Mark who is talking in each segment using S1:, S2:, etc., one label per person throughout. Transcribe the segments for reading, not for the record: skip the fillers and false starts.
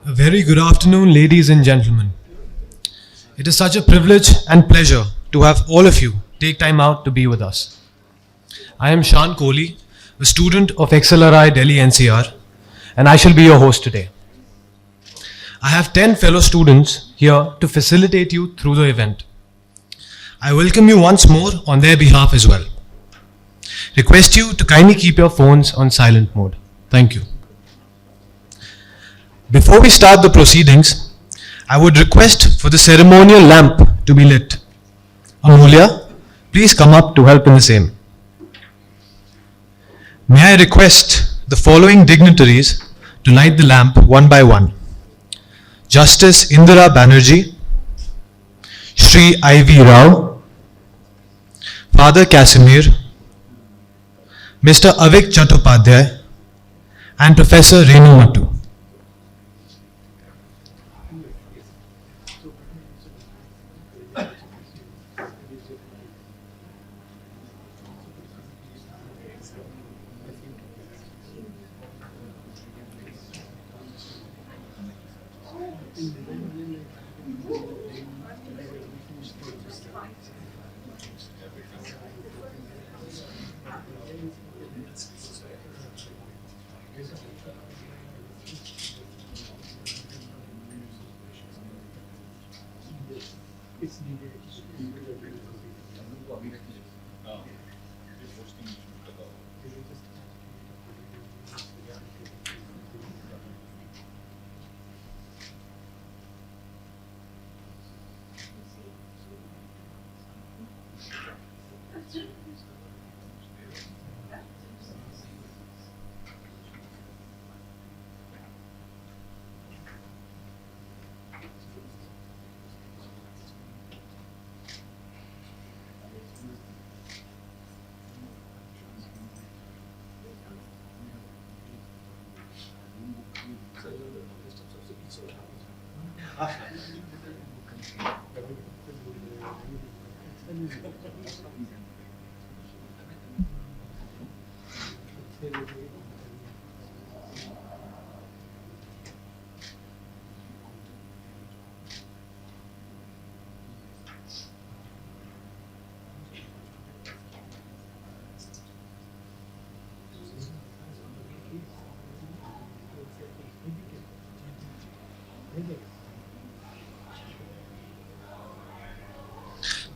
S1: A very good afternoon, ladies and gentlemen. It is such a privilege and pleasure to have all of you take time out to be with us. I am Shan Kohli, a student of XLRI Delhi-NCR, and I shall be your host today. I have 10 fellow students here to facilitate you through the event. I welcome you once more on their behalf as well. Request you to kindly keep your phones on silent mode. Thank you. Before we start the proceedings, I would request for the ceremonial lamp to be lit. Amulya, please come up to help in the same. May I request the following dignitaries to light the lamp one by one. Justice Indira Banerjee, Shri I.V. Rao, Father Casimir, Mr. Avik Chattopadhyay, and Professor Renu Mattu.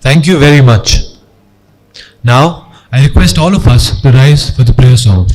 S1: Thank you very much. Now, I request all of us to rise for the prayer song.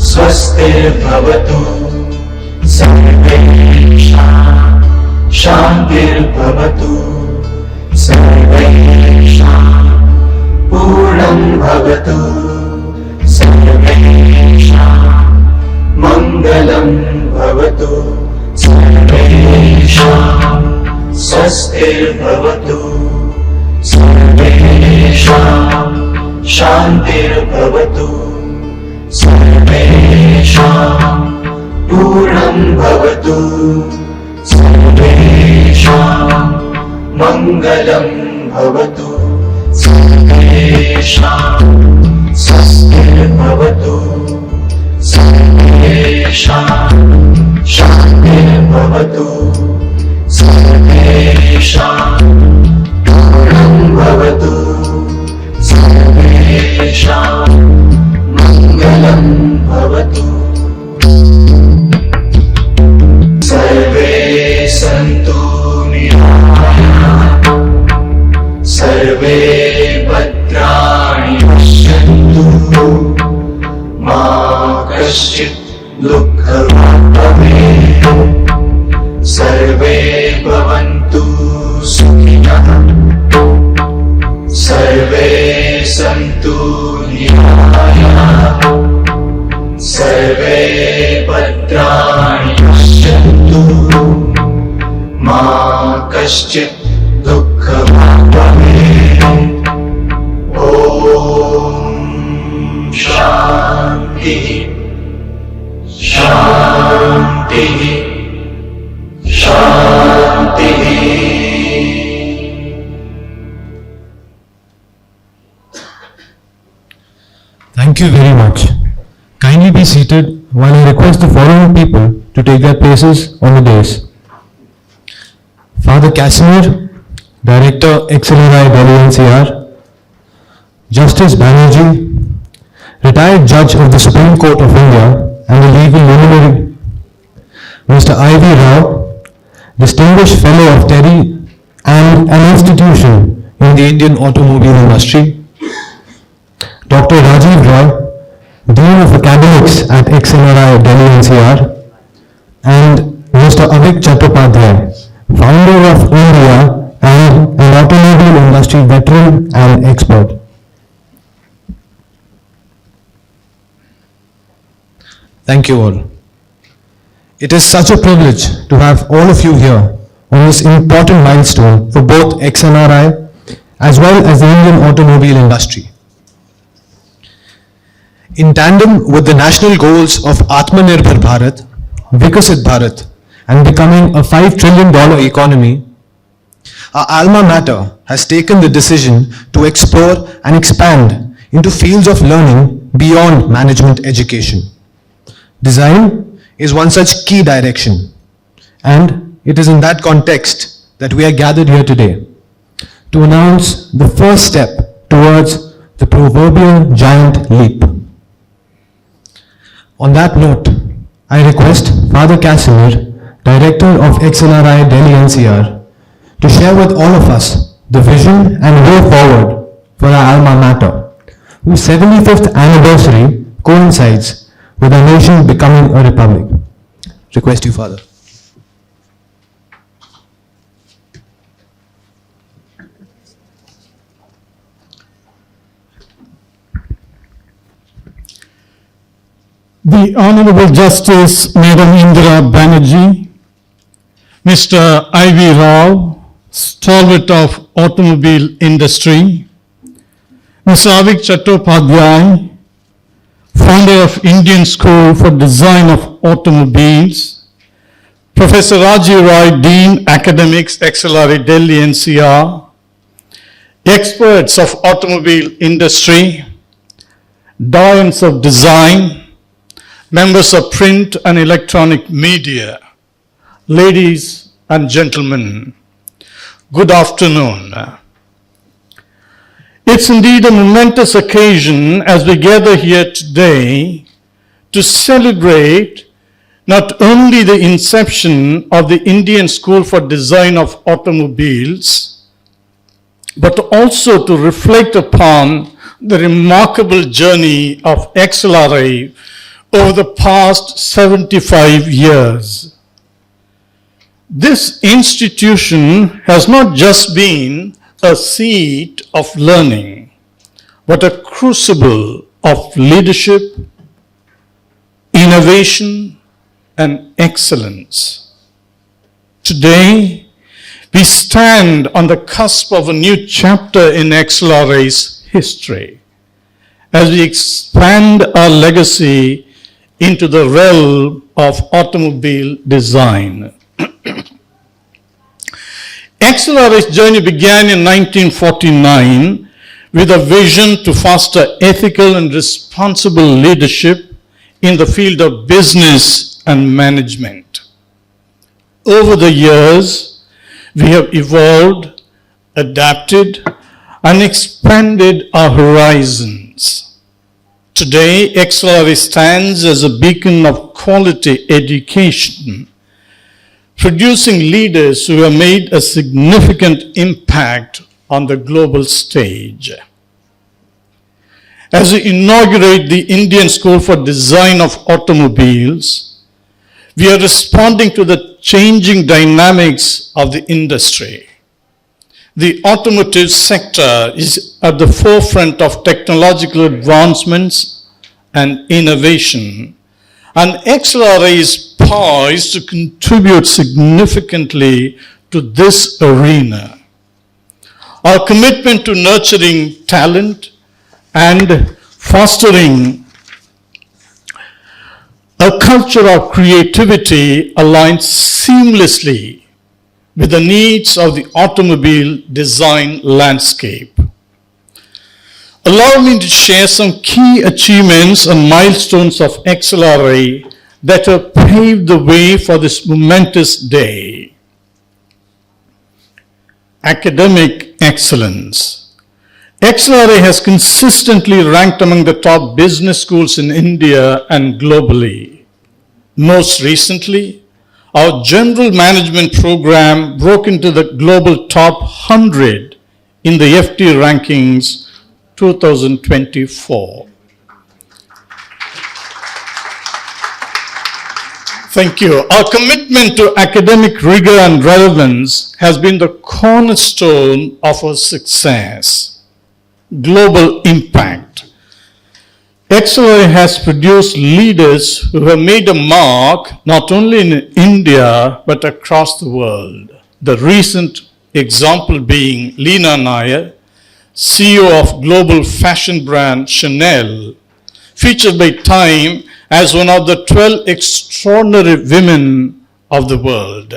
S2: स्वस्तिर्भवतु सर्वेषां शान्तिर्भवतु सर्वेषां पूर्णं भवतु सर्वेषां मङ्गलं भवतु सर्वेषां स्वस्तिर्भवतु सर्वेषां शान्तिर्भवतु सर्वेषां पूर्णं भवतु सर्वेषां मङ्गलं भवतु सर्वेषां स्वस्तिर्भवतु शान्तिर्भवतु सर्वेषां पूर्णं भवतु सर्वेषां मङ्गलं भवतु सर्वे सन्तु निरामयाः सर्वे भद्राणि पश्यन्तु मा कश्चित् दुःखभाग् भवेत् सर्वे भवन्तु सुखिनः सर्वे सन्तु निरामयाः सर्वे भद्राणि पश्यन्तु मा कश्चित् दुःखभाग् भवेत् ॐ शान्तिः शान्तिः शान्तिः
S1: Thank you very much. Kindly be seated while I request the following people to take their places on the dais. Father Casimir, Director XLRI Delhi-NCR, Justice Banerjee, Retired Judge of the Supreme Court of India and a legal luminary, Mr. I.V. Rao, Distinguished Fellow of TERI and an institution in the Indian automobile industry, Dr. Rajiv Roy, Dean of Academics at XLRI Delhi-NCR, and Mr. Avik Chattopadhyay, Founder of INDEA and an automobile industry veteran and expert. Thank you all. It is such a privilege to have all of you here on this important milestone for both XLRI as well as the Indian automobile industry. In tandem with the national goals of Atmanirbhar Bharat, Vikasit Bharat, and becoming a $5 trillion economy, our alma mater has taken the decision to explore and expand into fields of learning beyond management education. Design is one such key direction, and it is in that context that we are gathered here today to announce the first step towards the proverbial giant leap. On that note, I request Father Casimir, Director of XLRI Delhi-NCR, to share with all of us the vision and way forward for our alma mater, whose 75th anniversary coincides with our nation becoming a republic. Request you, Father.
S3: The Honorable Justice Madam Indira Banerjee, Mr. I.V. Rao, stalwart of automobile industry, Mr. Avik Chattopadhyay, founder of Indian School for Design of Automobiles, Professor Rajiv Roy, Dean, Academics, XLRI Delhi-NCR, experts of automobile industry, doyens of design, members of print and electronic media, ladies and gentlemen, good afternoon. It's indeed a momentous occasion as we gather here today to celebrate not only the inception of the Indian School for Design of Automobiles, but also to reflect upon the remarkable journey of XLRI over the past 75 years. This institution has not just been a seat of learning, but a crucible of leadership, innovation, and excellence. Today, we stand on the cusp of a new chapter in XLRI's history as we expand our legacy into the realm of automobile design. XLRI's journey began in 1949 with a vision to foster ethical and responsible leadership in the field of business and management. Over the years, we have evolved, adapted, and expanded our horizons. Today, XLRI stands as a beacon of quality education, producing leaders who have made a significant impact on the global stage. As we inaugurate the Indian School for Design of Automobiles, we are responding to the changing dynamics of the industry. The automotive sector is at the forefront of technological advancements and innovation, and XLRI is poised to contribute significantly to this arena. Our commitment to nurturing talent and fostering a culture of creativity aligns seamlessly with the needs of the automobile design landscape. Allow me to share some key achievements and milestones of XLRI that have paved the way for this momentous day. Academic excellence. XLRI has consistently ranked among the top business schools in India and globally. Most recently, our general management program broke into the global top 100 in the FT rankings 2024. Thank you. Our commitment to academic rigor and relevance has been the cornerstone of our success. Global impact. XLRI has produced leaders who have made a mark not only in India but across the world. The recent example being Leena Nair, CEO of global fashion brand Chanel, featured by Time as one of the 12 extraordinary women of the world.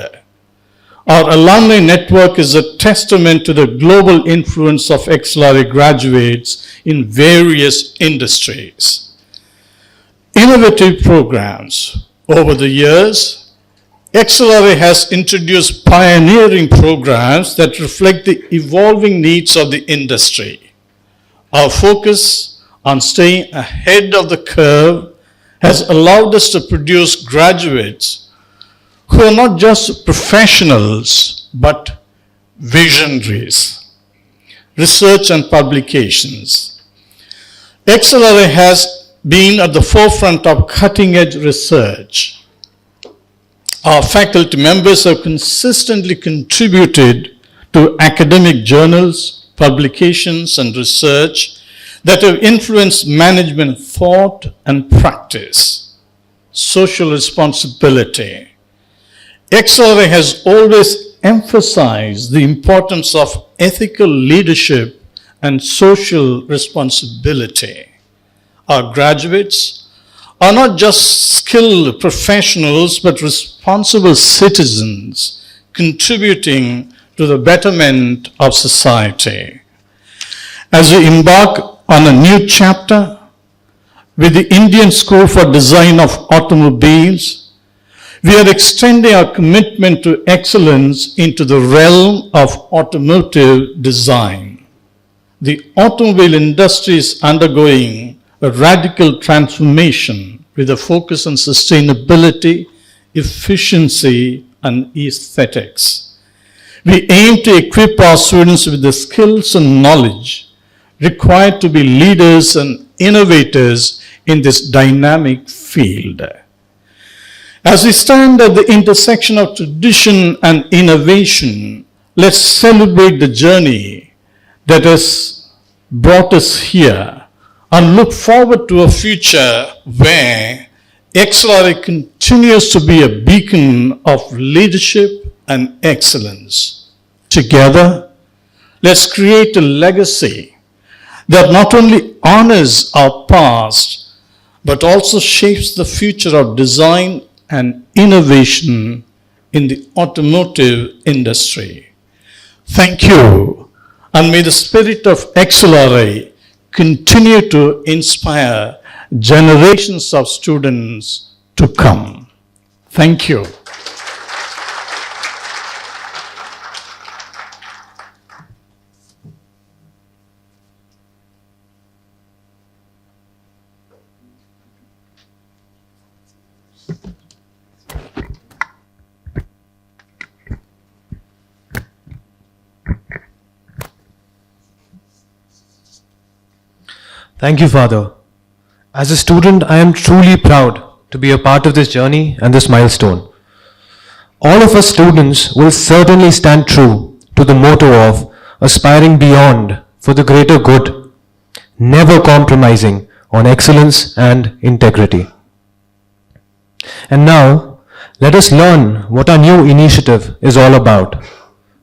S3: Our alumni network is a testament to the global influence of XLRI graduates in various industries. Innovative programs. Over the years, XLRI has introduced pioneering programs that reflect the evolving needs of the industry. Our focus on staying ahead of the curve has allowed us to produce graduates who are not just professionals, but visionaries. Research and publications. XLRI has been at the forefront of cutting-edge research. Our faculty members have consistently contributed to academic journals, publications, and research that have influenced management thought and practice. Social responsibility. XLRI has always emphasized the importance of ethical leadership and social responsibility. Our graduates are not just skilled professionals but responsible citizens contributing to the betterment of society. As we embark on a new chapter with the Indian School for Design of Automobiles, we are extending our commitment to excellence into the realm of automotive design. The automobile industry is undergoing a radical transformation with a focus on sustainability, efficiency, and aesthetics. We aim to equip our students with the skills and knowledge required to be leaders and innovators in this dynamic field. As we stand at the intersection of tradition and innovation, let's celebrate the journey that has brought us here and look forward to a future where XLRI continues to be a beacon of leadership and excellence. Together, let's create a legacy that not only honors our past, but also shapes the future of design and innovation in the automotive industry. Thank you, and may the spirit of XLRI continue to inspire generations of students to come. Thank you.
S1: Thank you, Father. As a student, I am truly proud to be a part of this journey and this milestone. All of us students will certainly stand true to the motto of aspiring beyond for the greater good, never compromising on excellence and integrity. And now, let us learn what our new initiative is all about.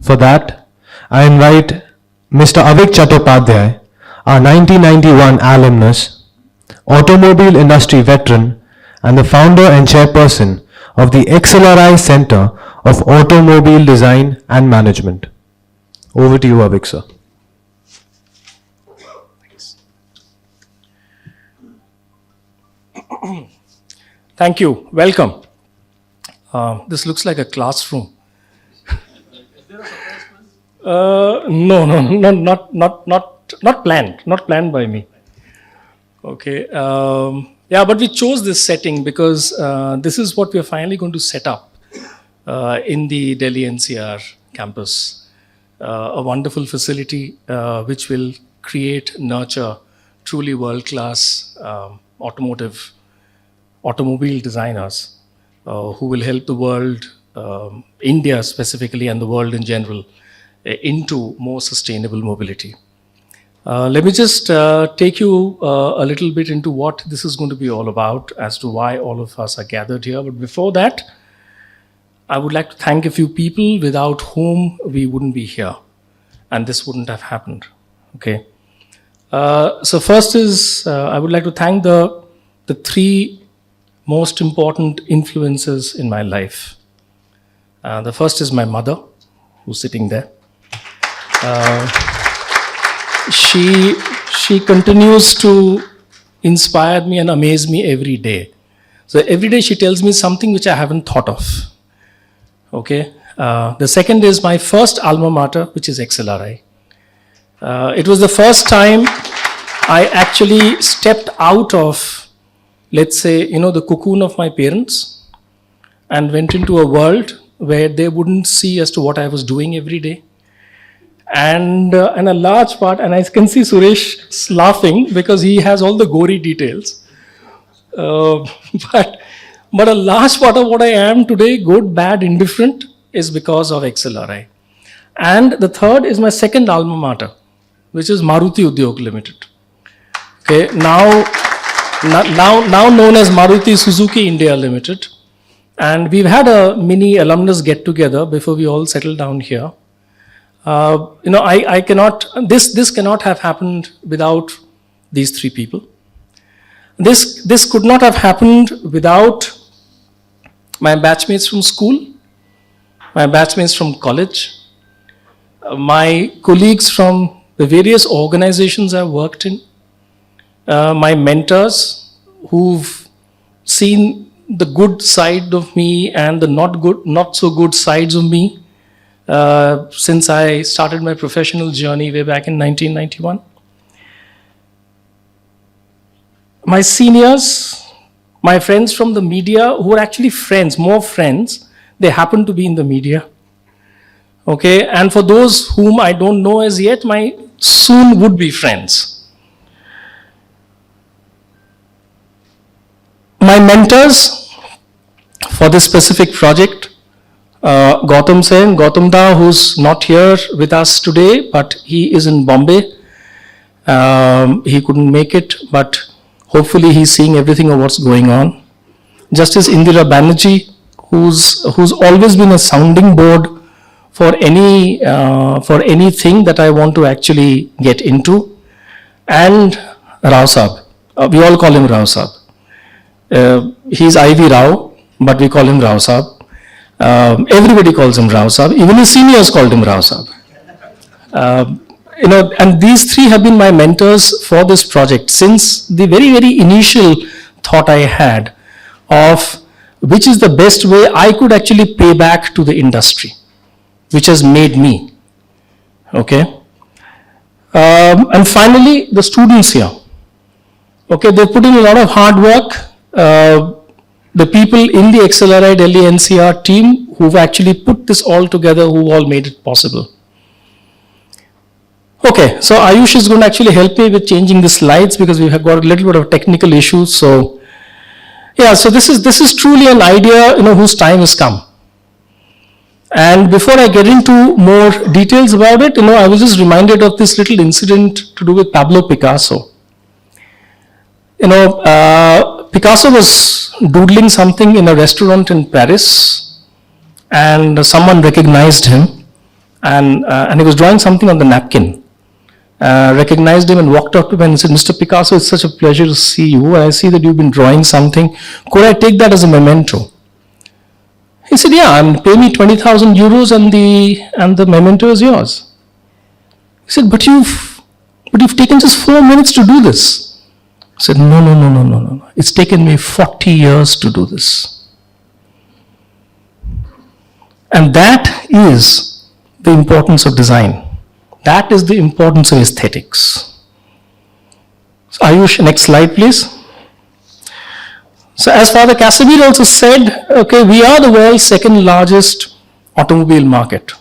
S1: For that, I invite Mr. Avik Chattopadhyay, our 1991 alumnus, automobile industry veteran, and the founder and chairperson of the XLRI Center of Automobile Design and Management. Over to you, Avik, sir.
S4: Thank you. Welcome. This looks like a classroom. Not planned. Not planned by me. Okay. Yeah, but we chose this setting because this is what we are finally going to set up in the Delhi-NCR campus. A wonderful facility which will create, nurture truly world-class automobile designers who will help the world, India specifically, and the world in general, into more sustainable mobility. Let me just take you a little bit into what this is going to be all about, as to why all of us are gathered here. But before that, I would like to thank a few people without whom we wouldn't be here, and this wouldn't have happened. Okay. So first is, I would like to thank the three most important influences in my life. The first is my mother, who's sitting there. She continues to inspire me and amaze me every day. So every day she tells me something which I haven't thought of. Okay. The second is my first alma mater, which is XLRI. It was the first time I actually stepped out of, let's say, the cocoon of my parents and went into a world where they wouldn't see as to what I was doing every day. And a large part, and I can see Suresh laughing because he has all the gory details. But a large part of what I am today, good, bad, indifferent, is because of XLRI. And the third is my second alma mater, which is Maruti Udyog Limited. Okay, now known as Maruti Suzuki India Limited. And we've had a mini alumnus get together before we all settled down here. I cannot, this cannot have happened without these three people. This could not have happened without my batchmates from school, my batchmates from college, my colleagues from the various organizations I've worked in, my mentors who've seen the good side of me and the not so good sides of me since I started my professional journey way back in 1991. My seniors, my friends from the media who are actually friends, more friends, they happen to be in the media. Okay, and for those whom I don't know as yet, my soon would be friends. My mentors for this specific project, Gautam Sen, Gautam Da, who's not here with us today, but he is in Bombay. He couldn't make it, but hopefully he's seeing everything of what's going on. Justice Indira Banerjee, who's always been a sounding board for anything that I want to actually get into, and Rao Saab. We all call him Rao Saab. He's Ivy Rao, but we call him Rao Saab. Everybody calls him Rao Saab. Even his seniors called him Rao Saab. And these three have been my mentors for this project since the very, very initial thought I had of which is the best way I could actually pay back to the industry, which has made me. Okay. And finally, the students here. Okay, they put in a lot of hard work. The people in the XLRI Delhi-NCR team who've actually put this all together, who all made it possible. Okay, so Ayush is going to actually help me with changing the slides because we have got a little bit of technical issues. So, yeah, so this is truly an idea, whose time has come. And before I get into more details about it, I was just reminded of this little incident to do with Pablo Picasso. Picasso was doodling something in a restaurant in Paris, and someone recognized him, and he was drawing something on the napkin. Recognized him and walked up to him and said, "Mr. Picasso, it's such a pleasure to see you. I see that you've been drawing something. Could I take that as a memento?" He said, "Yeah, and pay me 20,000 euros and the memento is yours." He said, but you've taken just 4 minutes to do this." He said, No. It's taken me 40 years to do this. And that is the importance of design. That is the importance of aesthetics. So Ayush, next slide, please. So as Father Casimir also said, okay, we are the world's second largest automobile market.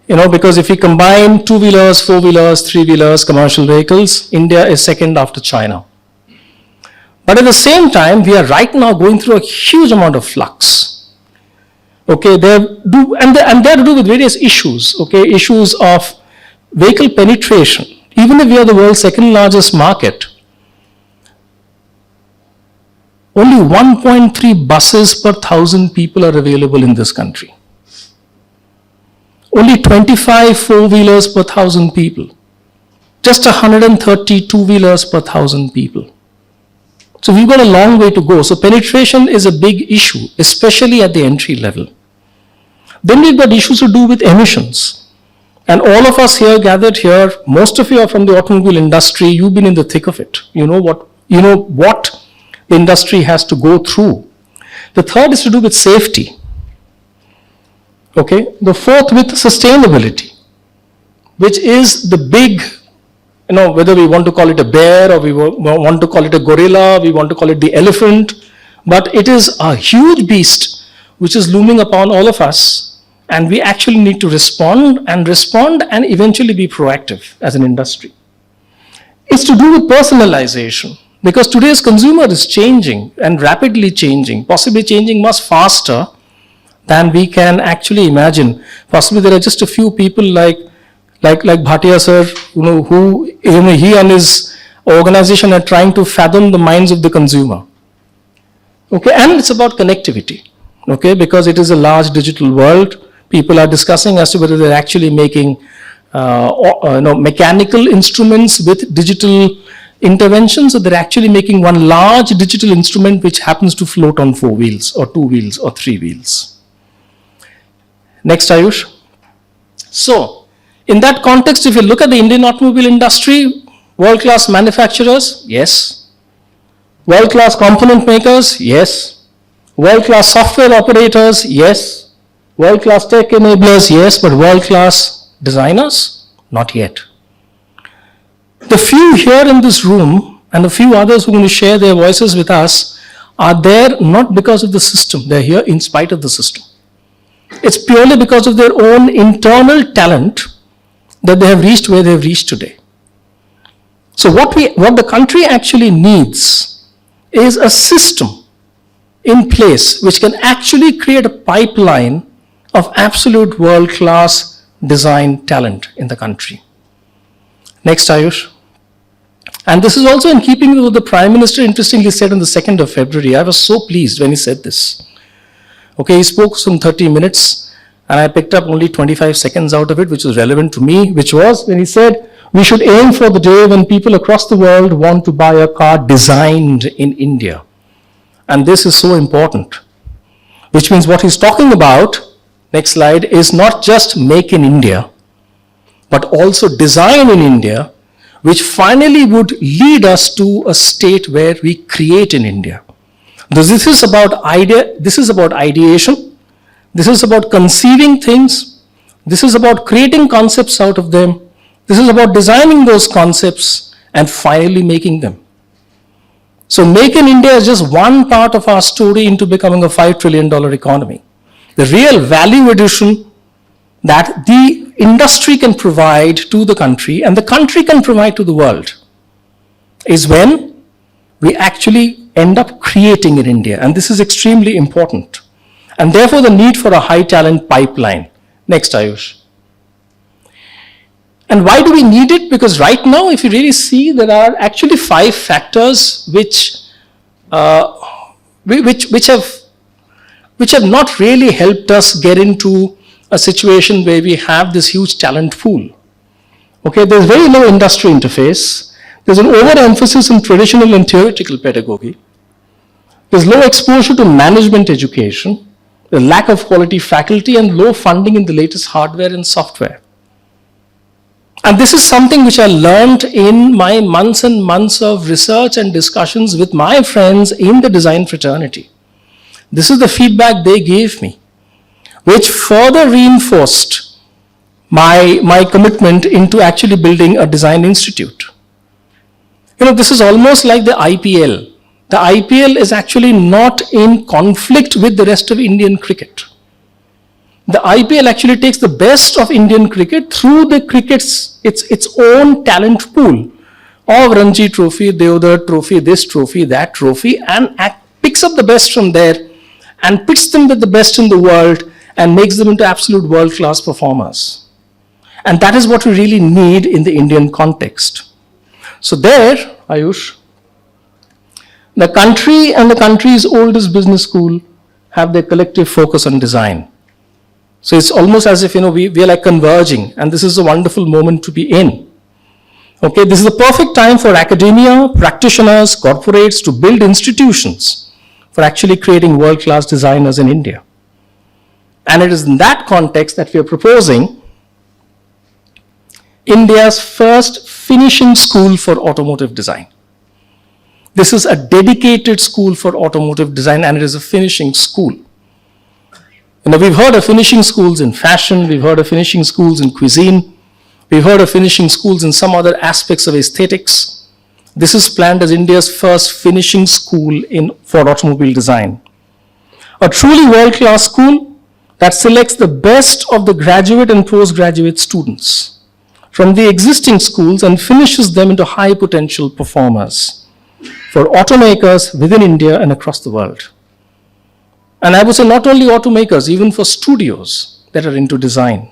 S4: Because if we combine two-wheelers, four-wheelers, three-wheelers, commercial vehicles, India is second after China. But at the same time, we are right now going through a huge amount of flux. Okay, they're to do with various issues. Okay, issues of vehicle penetration. Even if we are the world's second largest market, only 1.3 buses per 1,000 people are available in this country. Only 25 four-wheelers per 1,000 people. Just 130 two-wheelers per 1,000 people. So we've got a long way to go. So penetration is a big issue, especially at the entry level. Then we've got issues to do with emissions. And all of us here gathered here, most of you are from the automobile industry, you've been in the thick of it. You know what the industry has to go through. The third is to do with safety. Okay, the fourth with sustainability, which is the big, whether we want to call it a bear or we want to call it a gorilla, we want to call it the elephant, but it is a huge beast which is looming upon all of us, and we actually need to respond and eventually be proactive as an industry. It's to do with personalization, because today's consumer is changing and rapidly changing, possibly changing much faster than we can actually imagine. Possibly there are just a few people like Bhatia sir, who he and his organization are trying to fathom the minds of the consumer. Okay, and it's about connectivity. Okay, because it is a large digital world. People are discussing as to whether they're actually making mechanical instruments with digital interventions, or they're actually making one large digital instrument which happens to float on 4 wheels or 2 wheels or 3 wheels. Next, Ayush. So, in that context, if you look at the Indian automobile industry, world-class manufacturers, yes. World-class component makers, yes. World-class software operators, yes. World-class tech enablers, yes, but world-class designers, not yet. The few here in this room and a few others who are going to share their voices with us are there not because of the system, they're here in spite of the system. It's purely because of their own internal talent that they have reached where they have reached today. So what the country actually needs is a system in place which can actually create a pipeline of absolute world-class design talent in the country. Next, Ayush. And this is also in keeping with what the Prime Minister interestingly said on the 2nd of February. I was so pleased when he said this. Okay, he spoke some 30 minutes, and I picked up only 25 seconds out of it, which was relevant to me, which was when he said, we should aim for the day when people across the world want to buy a car designed in India. And this is so important, which means what he's talking about, next slide, is not just make in India, but also design in India, which finally would lead us to a state where we create in India. This is about ideation. This is about conceiving things. This is about creating concepts out of them. This is about designing those concepts and finally making them. So Make in India is just one part of our story into becoming a $5 trillion economy. The real value addition that the industry can provide to the country and the country can provide to the world is when we actually end up creating in India. And this is extremely important. And therefore the need for a high talent pipeline. Next, Ayush. And why do we need it? Because right now, if you really see, there are actually 5 factors which have not really helped us get into a situation where we have this huge talent pool. Okay, there's very low industry interface. There's an overemphasis in traditional and theoretical pedagogy. There's low exposure to management education. The lack of quality faculty and low funding in the latest hardware and software. And this is something which I learned in my months and months of research and discussions with my friends in the design fraternity. This is the feedback they gave me, which further reinforced my commitment into actually building a design institute. You know, this is almost like the IPL. The IPL is actually not in conflict with the rest of Indian cricket. The IPL actually takes the best of Indian cricket through the cricket's its own talent pool of Ranji Trophy, Deodhar Trophy, this trophy, that trophy, and picks up the best from there and pits them with the best in the world and makes them into absolute world-class performers. And that is what we really need in the Indian context. So there, Ayush, the country and the country's oldest business school have their collective focus on design. So it's almost as if, we are like converging, and this is a wonderful moment to be in. Okay, this is the perfect time for academia, practitioners, corporates to build institutions for actually creating world-class designers in India. And it is in that context that we are proposing India's first finishing school for automotive design. This is a dedicated school for automotive design, and it is a finishing school. We've heard of finishing schools in fashion, we've heard of finishing schools in cuisine, we've heard of finishing schools in some other aspects of aesthetics. This is planned as India's first finishing school for automobile design. A truly world-class school that selects the best of the graduate and postgraduate students from the existing schools and finishes them into high potential performers for automakers within India and across the world. And I would say not only automakers, even for studios that are into design.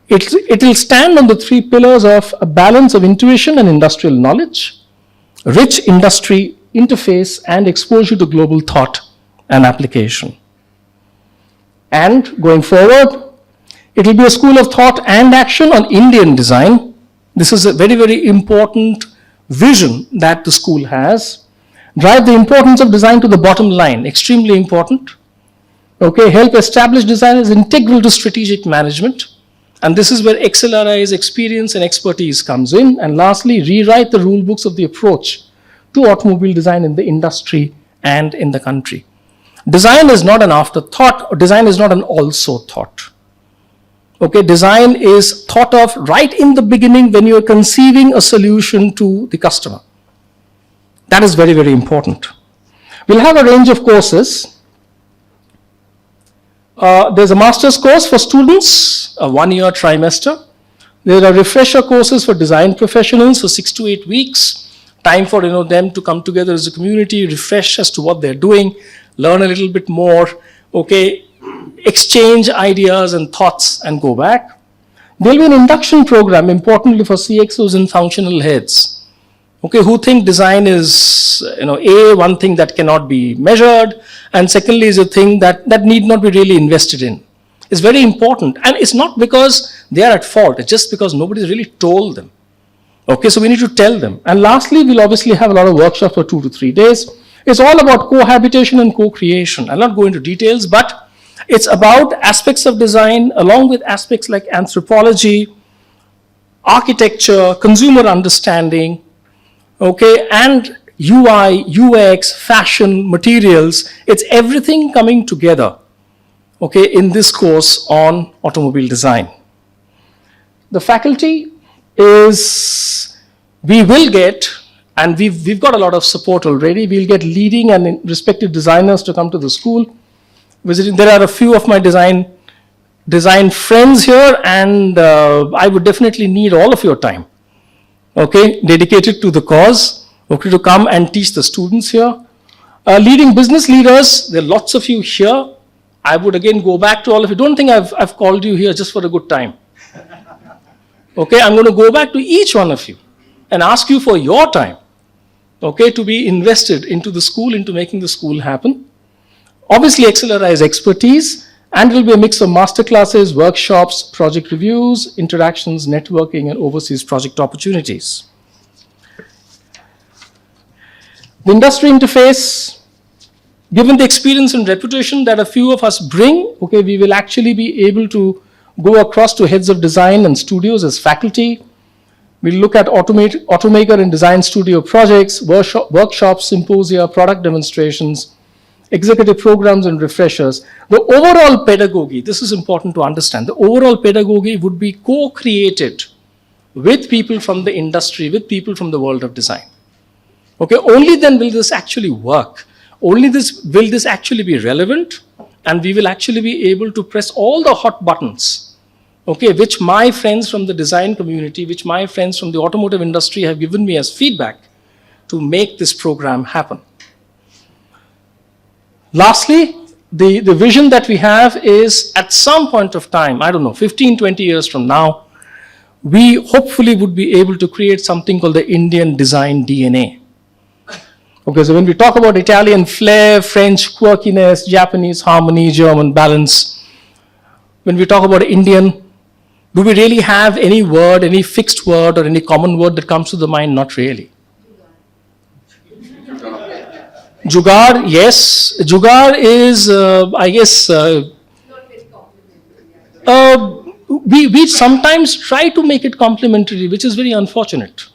S4: It will stand on the 3 pillars of a balance of intuition and industrial knowledge, rich industry interface, and exposure to global thought and application. And going forward, it will be a school of thought and action on Indian design. This is a very, very important vision that the school has. Drive the importance of design to the bottom line, extremely important. Okay, help establish design as integral to strategic management. And this is where XLRI's experience and expertise comes in. And lastly, rewrite the rule books of the approach to automobile design in the industry and in the country. Design is not an afterthought, or design is not an also thought. Okay, design is thought of right in the beginning when you're conceiving a solution to the customer. That is very, very important. We'll have a range of courses. There's a master's course for students, a 1-year trimester. There are refresher courses for design professionals for 6 to 8 weeks. Time for them to come together as a community, refresh as to what they're doing, learn a little bit more, okay, exchange ideas and thoughts and go back. There'll be an induction program, importantly for CXOs and functional heads. Okay, who think design is, one thing that cannot be measured, and secondly is a thing that need not be really invested in. It's very important, and it's not because they are at fault, it's just because nobody's really told them. Okay, so we need to tell them. And lastly, we'll obviously have a lot of workshops for 2 to 3 days. It's all about cohabitation and co-creation. I'll not go into details, but it's about aspects of design along with aspects like anthropology, architecture, consumer understanding, okay, and UI, UX, fashion, materials. It's everything coming together, okay, in this course on automobile design. The faculty is, we will get, and we've got a lot of support already, we'll get leading and respected designers to come to the school. Visiting, there are a few of my design friends here, and I would definitely need all of your time, okay, dedicated to the cause, okay, to come and teach the students here. Leading business leaders, there are lots of you here. I would again go back to all of you. Don't think I've called you here just for a good time. Okay, I'm going to go back to each one of you and ask you for your time, okay, to be invested into the school, into making the school happen. Obviously, XLRI's expertise, and it will be a mix of masterclasses, workshops, project reviews, interactions, networking, and overseas project opportunities. The industry interface, given the experience and reputation that a few of us bring, okay, we will actually be able to go across to heads of design and studios as faculty. We'll look at automaker and design studio projects, workshops, symposia, product demonstrations, executive programs and refreshers. The overall pedagogy, this is important to understand, the overall pedagogy would be co-created with people from the industry, with people from the world of design. Okay, only then will this actually work. Only will this actually be relevant, and we will actually be able to press all the hot buttons, okay, which my friends from the design community, which my friends from the automotive industry have given me as feedback to make this program happen. Lastly, the vision that we have is at some point of time, I don't know, 15, 20 years from now, we hopefully would be able to create something called the Indian design DNA. Okay, so when we talk about Italian flair, French quirkiness, Japanese harmony, German balance, when we talk about Indian, do we really have any word, any fixed word or any common word that comes to the mind? Not really. Jugaad, yes. Jugaad is, I guess, we sometimes try to make it complimentary, which is very unfortunate.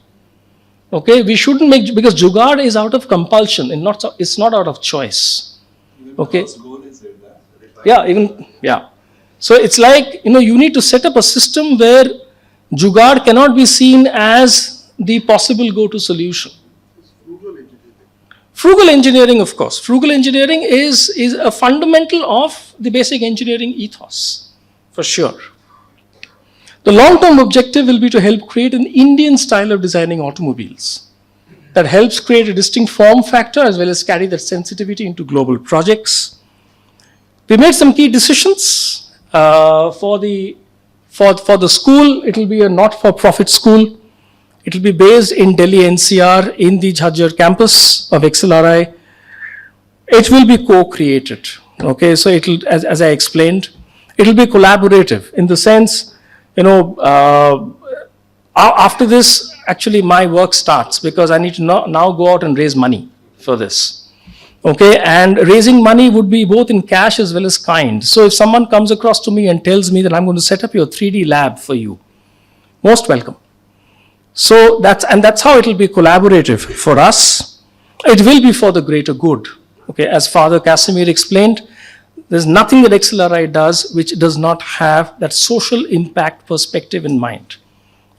S4: Okay, we shouldn't make, because Jugaad is out of compulsion and it's not out of choice. Okay. Yeah. So it's like, you need to set up a system where Jugaad cannot be seen as the possible go-to solution. Frugal engineering, of course. Frugal engineering is a fundamental of the basic engineering ethos, for sure. The long-term objective will be to help create an Indian style of designing automobiles that helps create a distinct form factor as well as carry that sensitivity into global projects. We made some key decisions for the school. It will be a not-for-profit school. It will be based in Delhi-NCR in the Jhajjar campus of XLRI. It will be co-created. Okay, so it will, as I explained, it will be collaborative in the sense, after this, actually my work starts because I need to now go out and raise money for this. Okay, and raising money would be both in cash as well as kind. So if someone comes across to me and tells me that I'm going to set up your 3D lab for you, most welcome. So that's how it will be collaborative for us. It will be for the greater good. Okay, as Father Casimir explained, there's nothing that XLRI does which does not have that social impact perspective in mind.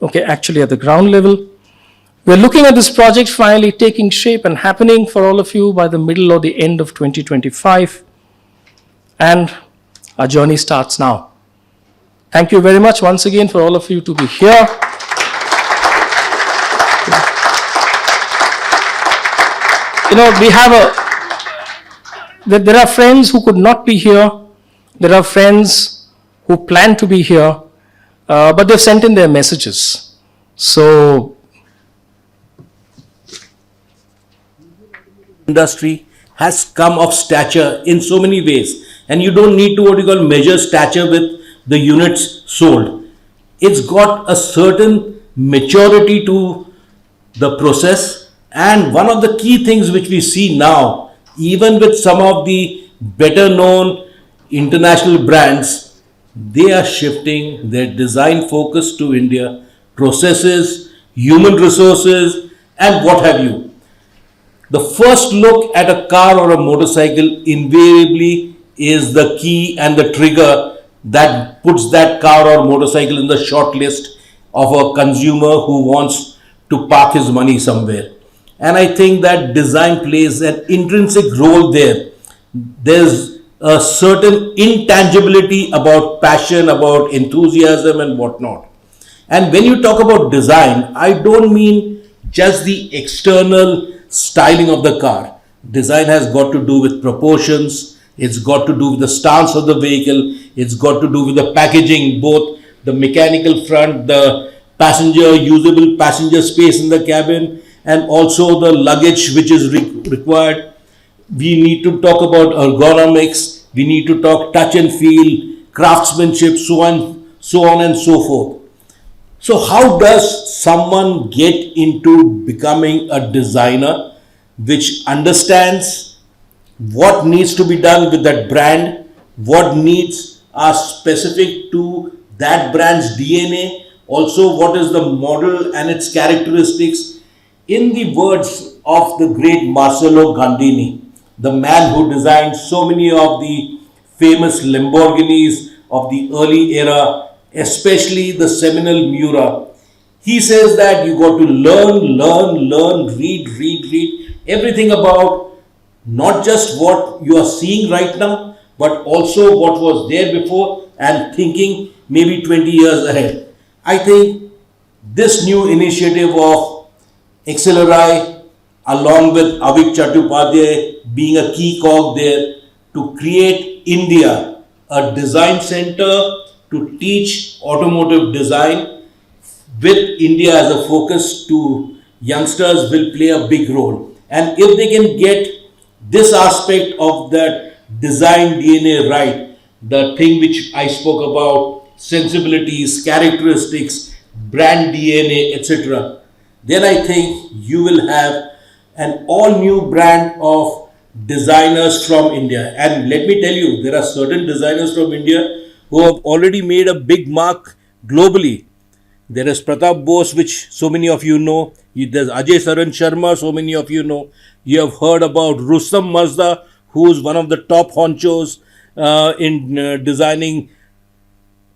S4: Okay, actually at the ground level. We're looking at this project finally taking shape and happening for all of you by the middle or the end of 2025. And our journey starts now. Thank you very much once again for all of you to be here. We have there are friends who could not be here. There are friends who plan to be here, but they've sent in their messages. So,
S5: industry has come of stature in so many ways, and you don't need to measure stature with the units sold. It's got a certain maturity to the process, and one of the key things which we see now, even with some of the better known international brands, they are shifting their design focus to India, processes, human resources, and what have you. the first look at a car or a motorcycle invariably is the key and the trigger that puts that car or motorcycle in the short list of a consumer who wants to park his money somewhere. And I think that design plays an intrinsic role there. There's a certain intangibility about passion, about enthusiasm, and whatnot. And when you talk about design, I don't mean just the external styling of the car. Design has got to do with proportions, it's got to do with the stance of the vehicle, it's got to do with the packaging, both the mechanical front, the passenger, usable passenger space in the cabin, and also the luggage which is required. We need to talk about ergonomics, we need to talk touch and feel, craftsmanship, so on and so forth. So, how does someone get into becoming a designer which understands what needs to be done with that brand, what needs are specific to that brand's DNA, also what is the model and its characteristics? In the words of the great Marcello Gandini, the man who designed so many of the famous Lamborghinis of the early era, especially the seminal Miura, he says that you got to learn, read everything about not just what you are seeing right now, but also what was there before and thinking maybe 20 years ahead. I think this new initiative of XLRI, along with Avik Chattopadhyay being a key cog there to create INDEA, a design center to teach automotive design with India as a focus to youngsters will play a big role. And if they can get this aspect of that design DNA right, the thing which I spoke about, sensibilities, characteristics, brand DNA, etc., then I think you will have an all new brand of designers from India. And let me tell you, there are certain designers from India who have already made a big mark globally. There is Pratap Bose, which so many of you know. There's Ajay Saran Sharma, so many of you know. You have heard about Rustam Mazda, who is one of the top honchos in designing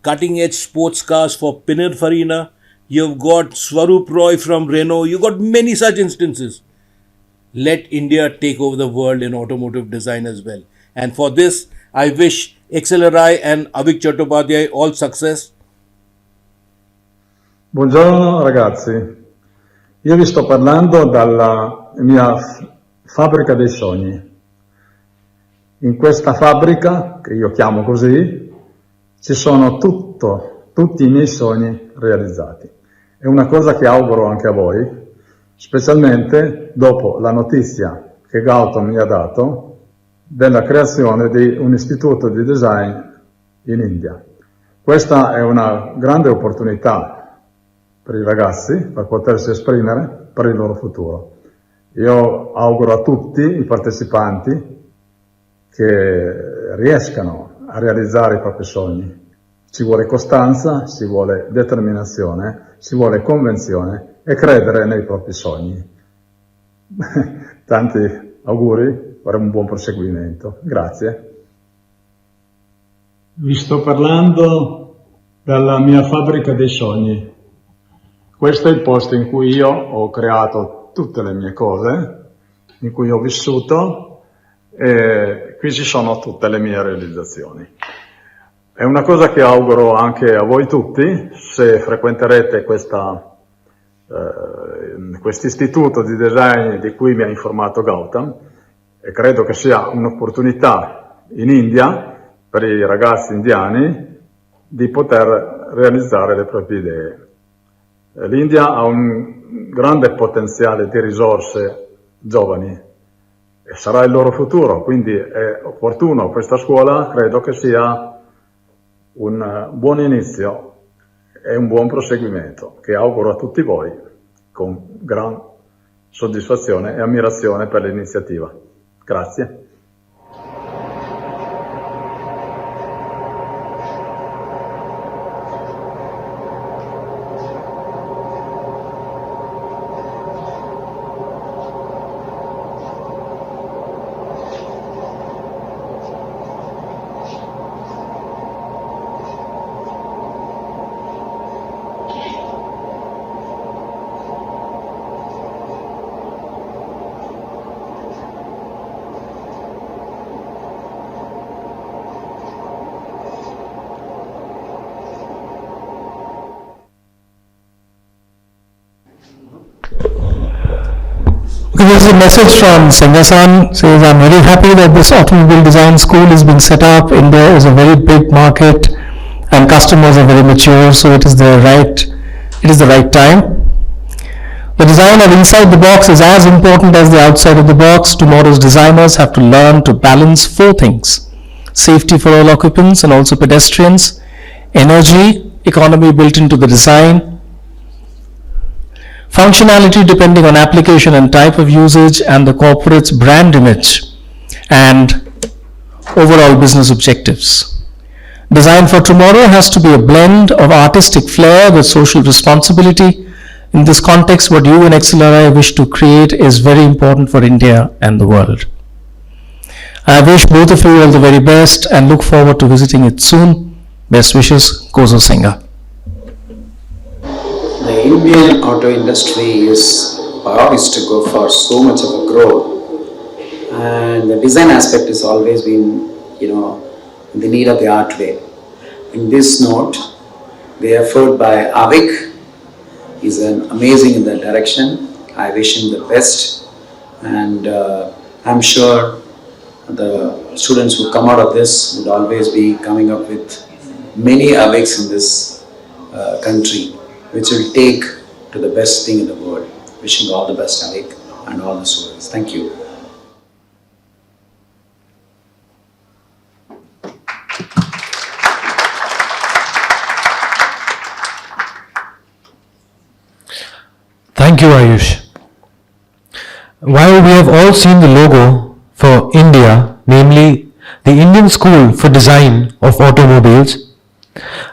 S5: cutting edge sports cars for Pininfarina. You've got Swaroop Roy from Renault. You've got many such instances. Let India take over the world in automotive design as well. And for this, I wish XLRI and Avik Chattopadhyay all success.
S6: Buongiorno ragazzi, io vi sto parlando dalla mia fabbrica dei sogni. In questa fabbrica, che io chiamo così, ci sono tutti i miei sogni realizzati. È una cosa che auguro anche a voi, specialmente dopo la notizia che Gautam mi ha dato della creazione di un istituto di design in India. Questa è una grande opportunità per i ragazzi per potersi esprimere per il loro futuro. Io auguro a tutti i partecipanti che riescano a realizzare i propri sogni. Ci vuole costanza, ci vuole determinazione, ci vuole convinzione e credere nei propri sogni. Tanti auguri per un buon proseguimento. Grazie. Vi sto parlando dalla mia fabbrica dei sogni. Questo è il posto in cui io ho creato tutte le mie cose, in cui ho vissuto, e qui ci sono tutte le mie realizzazioni. È una cosa che auguro anche a voi tutti, se frequenterete questo istituto di design di cui mi ha informato Gautam, e credo che sia un'opportunità in India per i ragazzi indiani di poter realizzare le proprie idee. L'India ha un grande potenziale di risorse giovani e sarà il loro futuro, quindi è opportuno. Questa scuola credo che sia un buon inizio e un buon proseguimento che auguro a tutti voi con gran soddisfazione e ammirazione per l'iniziativa. Grazie.
S4: is a message from Sengasan. Says, I'm very happy that this automobile design school is being set up. India is a very big market and customers are very mature, so it is the right time. The design of inside the box is as important as the outside of the box. Tomorrow's designers have to learn to balance four things: safety for all occupants and also pedestrians, energy, economy built into the design, functionality depending on application and type of usage, and the corporate's brand image and overall business objectives. Design for tomorrow has to be a blend of artistic flair with social responsibility. In this context, what you and XLRI wish to create is very important for India and the world. I wish both of you all the very best and look forward to visiting it soon. Best wishes, Kozo Singha.
S7: The Indian auto industry is poised to go for so much of a growth, and the design aspect has always been, in the need of the hour today. In this note, the effort by Avik is amazing in that direction. I wish him the best, and I'm sure the students who come out of this would always be coming up with many Aviks in this country, which will take to the best thing in the world. Wishing all the best, Avik, and all the students. Thank you.
S1: Thank you, Ayush. While we have all seen the logo for India, namely the Indian School for Design of Automobiles,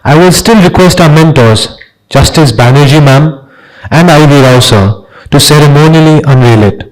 S1: I will still request our mentors, Justice Banerjee ma'am and Ivy Rao sir, to ceremonially unveil it.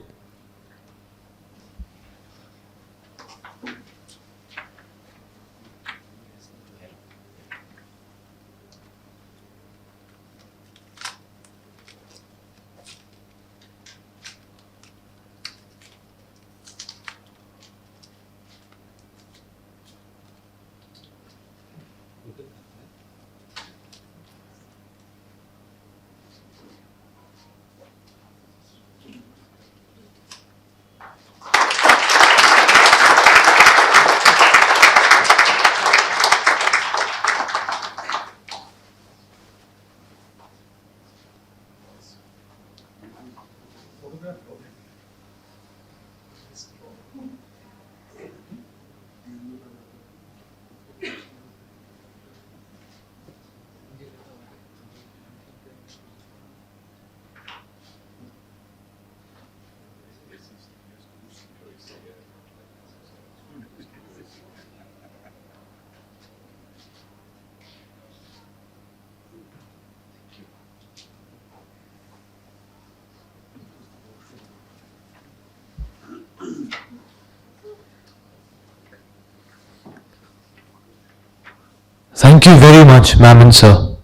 S1: Thank you very much, ma'am and sir.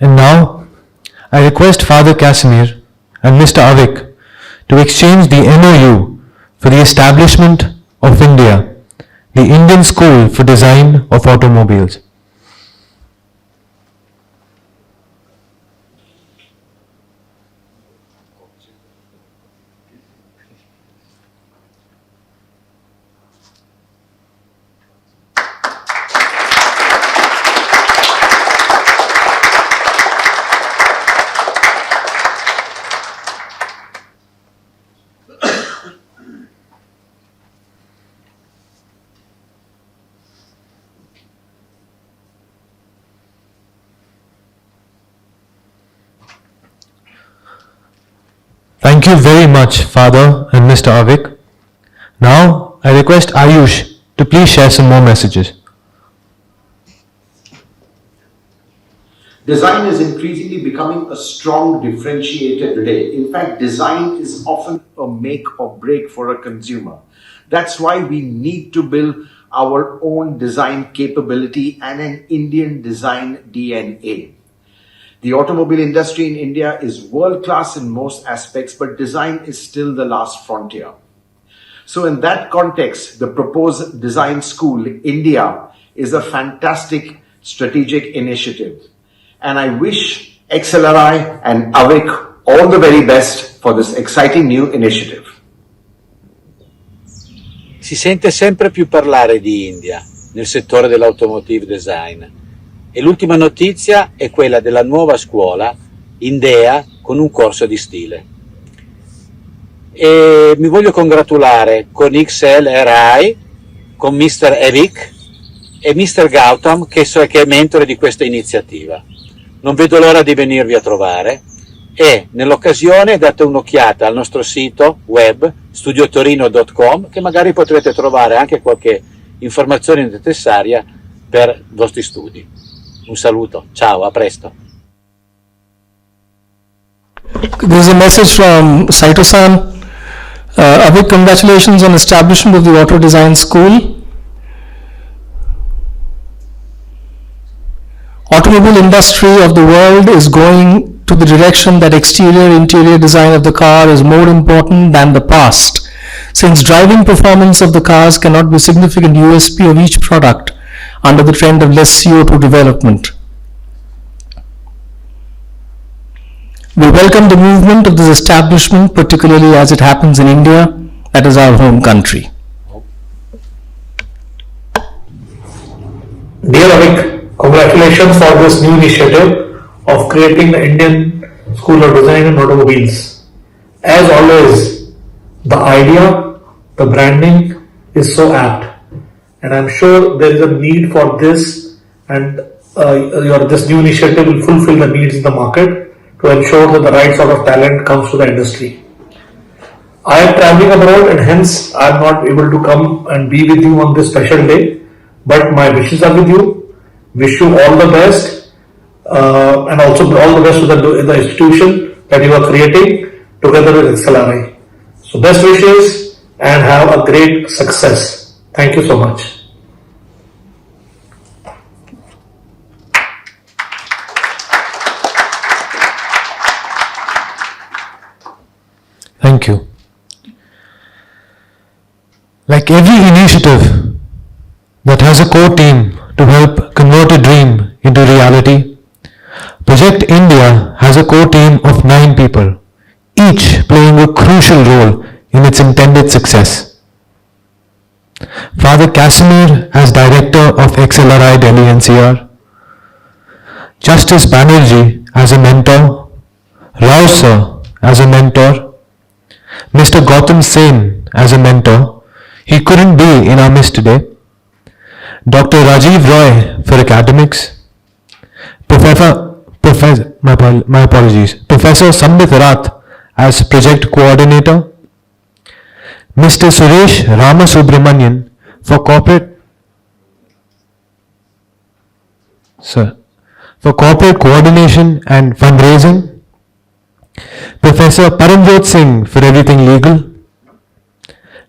S1: And now, I request Father Casimir and Mr. Avik to exchange the MOU for the establishment of India, the Indian School for Design of Automobiles. Thank you very much, Father and Mr. Avik. Now, I request Ayush to please share some more messages.
S8: Design is increasingly becoming a strong differentiator today. In fact, design is often a make or break for a consumer. That's why we need to build our own design capability and an Indian design DNA. The automobile industry in India is world-class in most aspects, but design is still the last frontier. So in that context, the proposed design school, India, is a fantastic strategic initiative. And I wish XLRI and Avik all the very best for this exciting new initiative.
S9: Si sente sempre più parlare di India nel settore dell'automotive design e l'ultima notizia è quella della nuova scuola INDEA con un corso di stile. E mi voglio congratulare con XLRI, con Mr. Evik e Mr. Gautam che è mentore di questa iniziativa. Non vedo l'ora di venirvi a trovare e nell'occasione date un'occhiata al nostro sito web studiotorino.com che magari potrete trovare anche qualche informazione necessaria per i vostri studi. Un saluto, ciao, a presto.
S4: There is a message from Saito-san. A big congratulations on establishment of the Auto Design School. Automobile industry of the world is going to the direction that exterior interior design of the car is more important than the past, since driving performance of the cars cannot be a significant USP of each product under the trend of less CO2 development. We welcome the movement of this establishment, particularly as it happens in India, that is our home country.
S10: Dear Avik, congratulations for this new initiative of creating the Indian School of Design and Automobiles. As always, the idea, the branding is so apt, and I'm sure there is a need for this, and this new initiative will fulfill the needs in the market to ensure that the right sort of talent comes to the industry. I am traveling abroad and hence I am not able to come and be with you on this special day, but my wishes are with you. Wish you all the best and also all the best to the institution that you are creating together with XLRI. So best wishes and have a great success. Thank you so much.
S1: Thank you. Like every initiative that has a core team to help convert a dream into reality, Project India has a core team of 9 people, each playing a crucial role in its intended success. Father Casimir as Director of XLRI Delhi-NCR, Justice Banerjee as a mentor, Rao Sir as a mentor, Mr. Gautam Sen as a mentor. He couldn't be in our midst today. Dr. Rajiv Roy for academics, Professor Sambit Rath as project coordinator, Mr. Suresh Ramasubramanian for corporate coordination and fundraising, Professor Paramjot Singh for everything legal,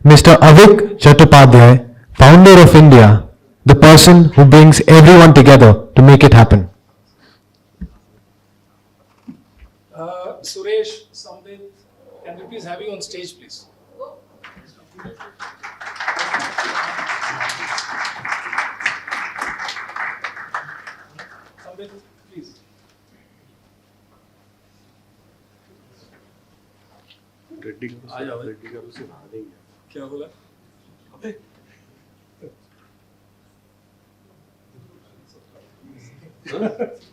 S1: Mr. Avik Chattopadhyay, founder of India, the person who brings everyone together to make it happen.
S4: Suresh, Sambit, can we please have you on stage, please? Sambit, please. क्या बोला?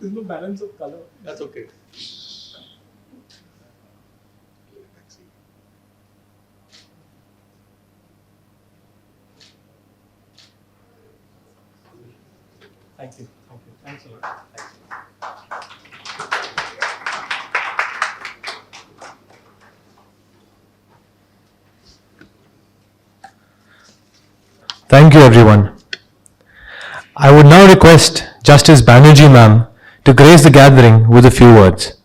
S4: There's no balance of color. That's okay. Thank you. Thanks a lot.
S1: Thank you everyone. I would now request Justice Banerjee ma'am to grace the gathering with a few words.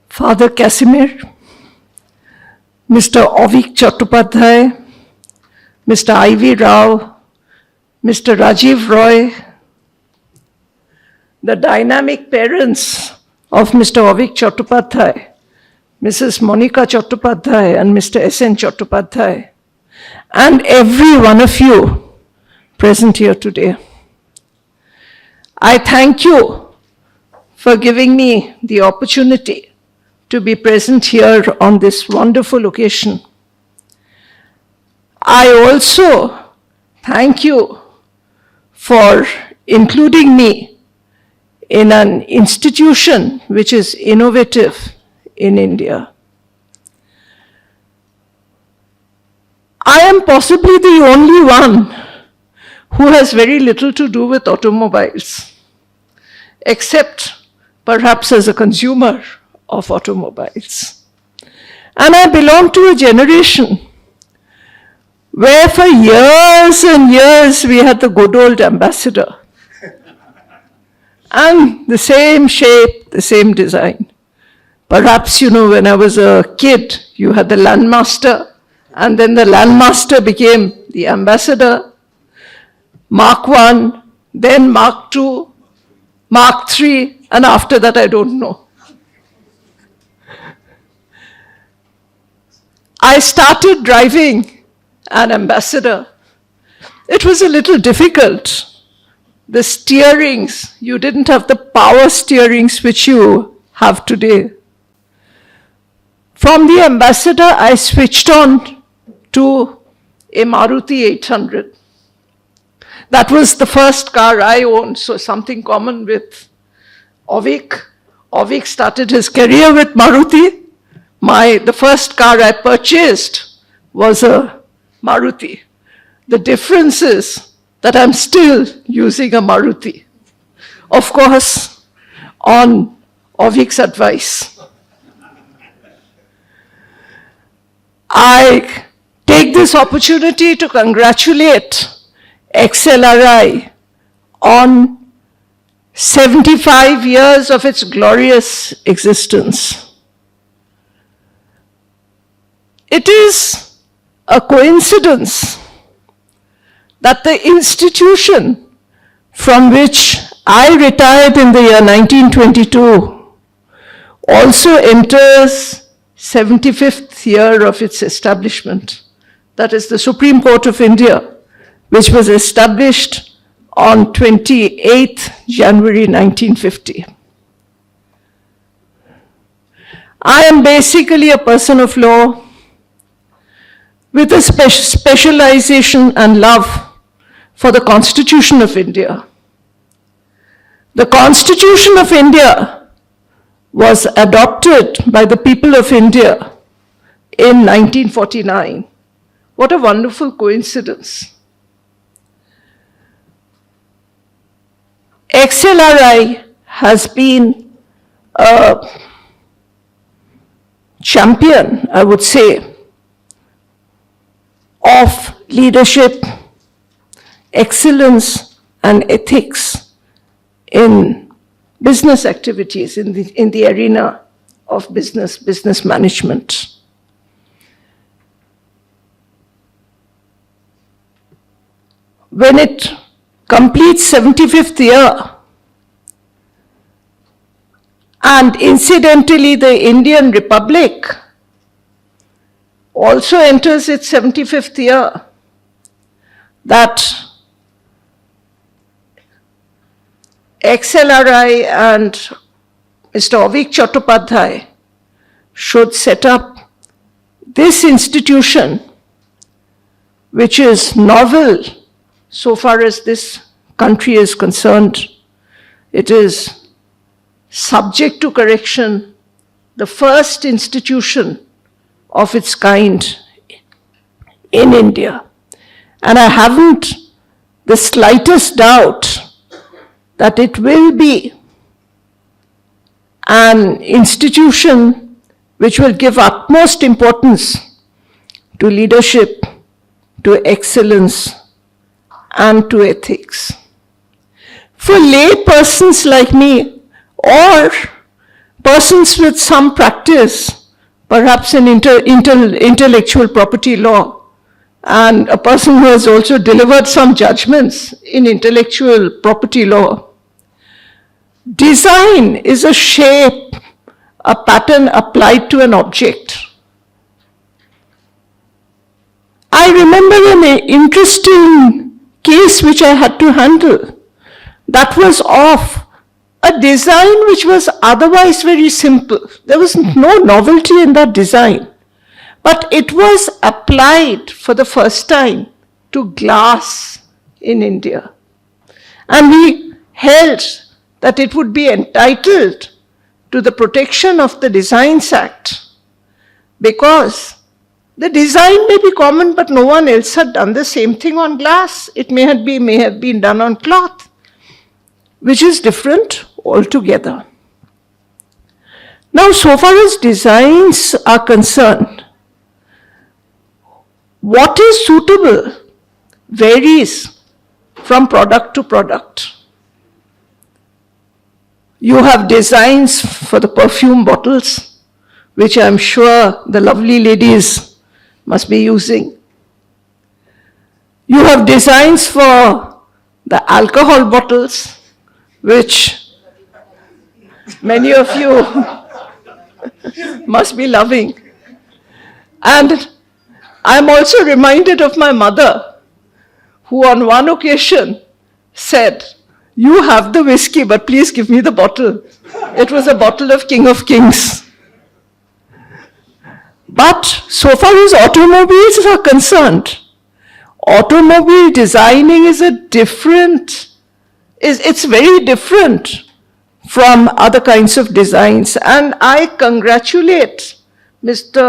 S11: Father Casimir, Mr. Avik Chattopadhyay, Mr. I.V. Rao, Mr. Rajiv Roy, the dynamic parents of Mr. Avik Chattopadhyay, Mrs. Monica Chattopadhyay and Mr. S.N. Chattopadhyay, and every one of you present here today. I thank you for giving me the opportunity to be present here on this wonderful occasion. I also thank you for including me in an institution which is innovative in India. I am possibly the only one who has very little to do with automobiles, except perhaps as a consumer of automobiles. And I belong to a generation where for years and years we had the good old ambassador. And the same shape, the same design. Perhaps, you know, when I was a kid, you had the Landmaster, and then the Landmaster became the ambassador. Mark 1, then Mark 2, Mark 3, and after that I don't know. I started driving an ambassador. It was a little difficult. The steerings, you didn't have the power steerings which you have today. From the ambassador, I switched on to a Maruti 800. That was the first car I owned, so something common with Avik. Avik started his career with Maruti. The first car I purchased was a Maruti. The difference is that I'm still using a Maruti. Of course, on Avik's advice. I take this opportunity to congratulate XLRI on 75 years of its glorious existence. It is a coincidence that the institution from which I retired in the year 1922 also enters 75th year of its establishment. That is the Supreme Court of India, which was established on 28th January 1950. I am basically a person of law with a specialization and love for the Constitution of India. The Constitution of India was adopted by the people of India in 1949. What a wonderful coincidence. XLRI has been a champion, I would say, of leadership, excellence, and ethics in business activities, in the arena of business management. When it completes 75th year, and incidentally the Indian Republic also enters its 75th year, that XLRI and Mr. Avik Chattopadhyay should set up this institution, which is novel so far as this country is concerned. It is subject to correction, the first institution of its kind in India. And I haven't the slightest doubt that it will be an institution which will give utmost importance to leadership, to excellence, and to ethics. For lay persons like me, or persons with some practice, perhaps in intellectual property law, and a person who has also delivered some judgments in intellectual property law. Design is a shape, a pattern applied to an object. I remember an interesting case which I had to handle. That was of a design which was otherwise very simple. There was no novelty in that design. But it was applied for the first time to glass in India. And we held that it would be entitled to the protection of the Designs Act, because the design may be common, but no one else had done the same thing on glass. It may have been done on cloth, which is different altogether. Now, so far as designs are concerned, what is suitable varies from product to product. You have designs for the perfume bottles, which I'm sure the lovely ladies must be using. You have designs for the alcohol bottles, which many of you must be loving. And I'm also reminded of my mother, who on one occasion said, "You have the whiskey, but please give me the bottle." It was a bottle of King of Kings. But so far as automobiles are concerned, automobile designing is it's very different from other kinds of designs. And I congratulate Mr.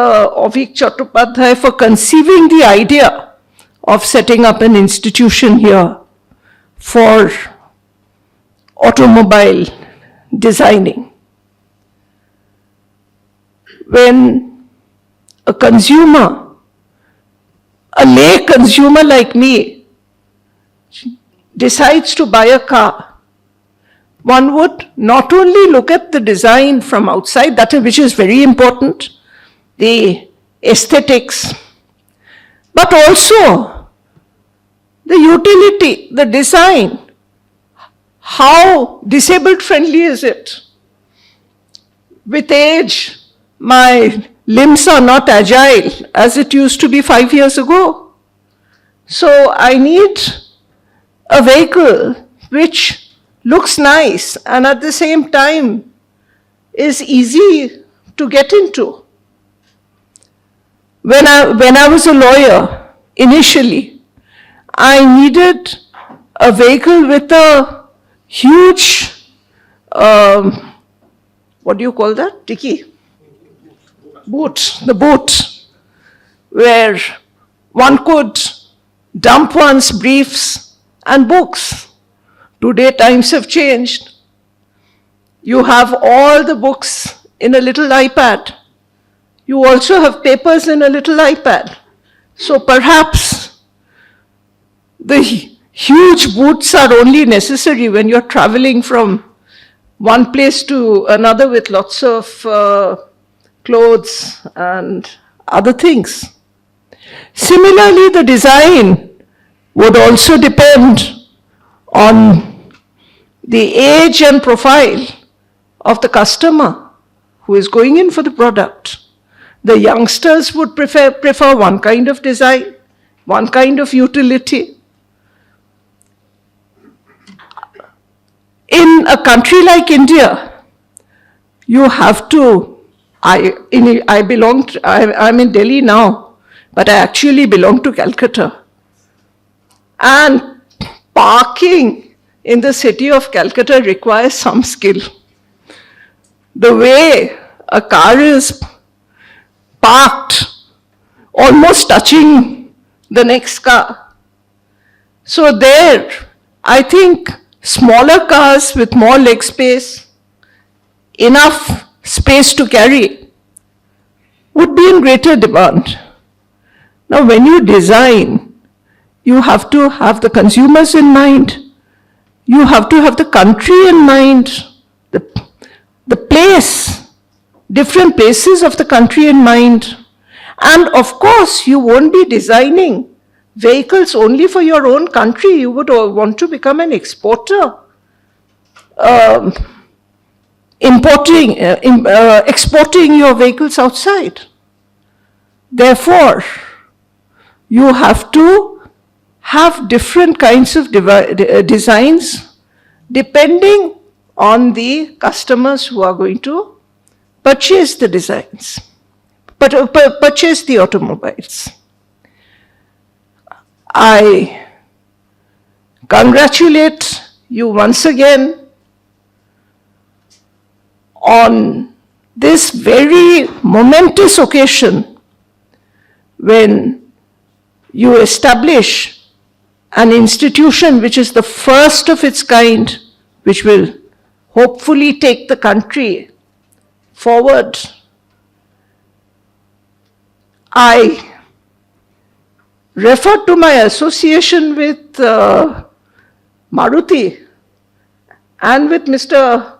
S11: Avik Chattopadhyay for conceiving the idea of setting up an institution here for automobile designing. When a consumer, a lay consumer like me, decides to buy a car, one would not only look at the design from outside, which is very important, the aesthetics, but also the utility, the design. How disabled friendly is it? With age, my limbs are not agile as it used to be 5 years ago. So I need a vehicle which looks nice and at the same time is easy to get into. When I was a lawyer, initially, I needed a vehicle with a huge, what do you call that? Dicky? The boot, where one could dump one's briefs and books. Today times have changed. You have all the books in a little iPad. You also have papers in a little iPad. So perhaps the huge boots are only necessary when you're traveling from one place to another with lots of clothes and other things. Similarly, the design would also depend on the age and profile of the customer who is going in for the product. The youngsters would prefer one kind of design, one kind of utility. In a country like India, you have to, I'm in Delhi now, but I actually belong to Calcutta. And parking in the city of Calcutta requires some skill. The way a car is parked, almost touching the next car. So there, I think smaller cars with more leg space, enough space to carry, would be in greater demand. Now, when you design, you have to have the consumers in mind. You have to have the country in mind, the place, different places of the country in mind. And of course, you won't be designing vehicles only for your own country. You would want to become an exporter, exporting your vehicles outside. Therefore, you have to have different kinds of designs depending on the customers who are going to purchase the designs, purchase the automobiles. I congratulate you once again on this very momentous occasion when you establish an institution which is the first of its kind, which will hopefully take the country forward. I referred to my association with Maruti and with Mr.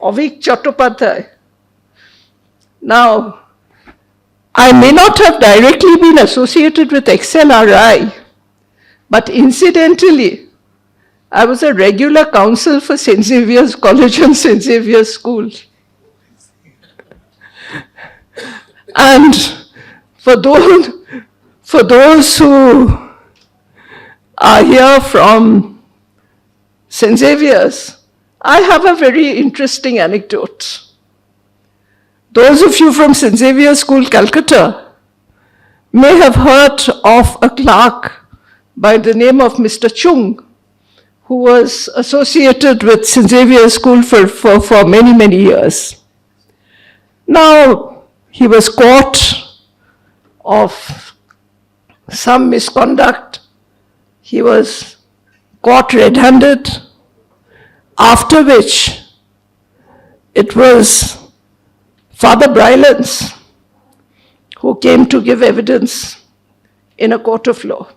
S11: Avik Chattopadhyay. Now, I may not have directly been associated with XLRI, but incidentally, I was a regular counsel for St. Xavier's College and St. Xavier's School. And for those who are here from St. Xavier's, I have a very interesting anecdote. Those of you from St. Xavier's School, Calcutta, may have heard of a clerk by the name of Mr. Chung, who was associated with St. Xavier's School for many, many years. Now, he was caught of some misconduct. He was caught red-handed, after which it was Father Brylance who came to give evidence in a court of law.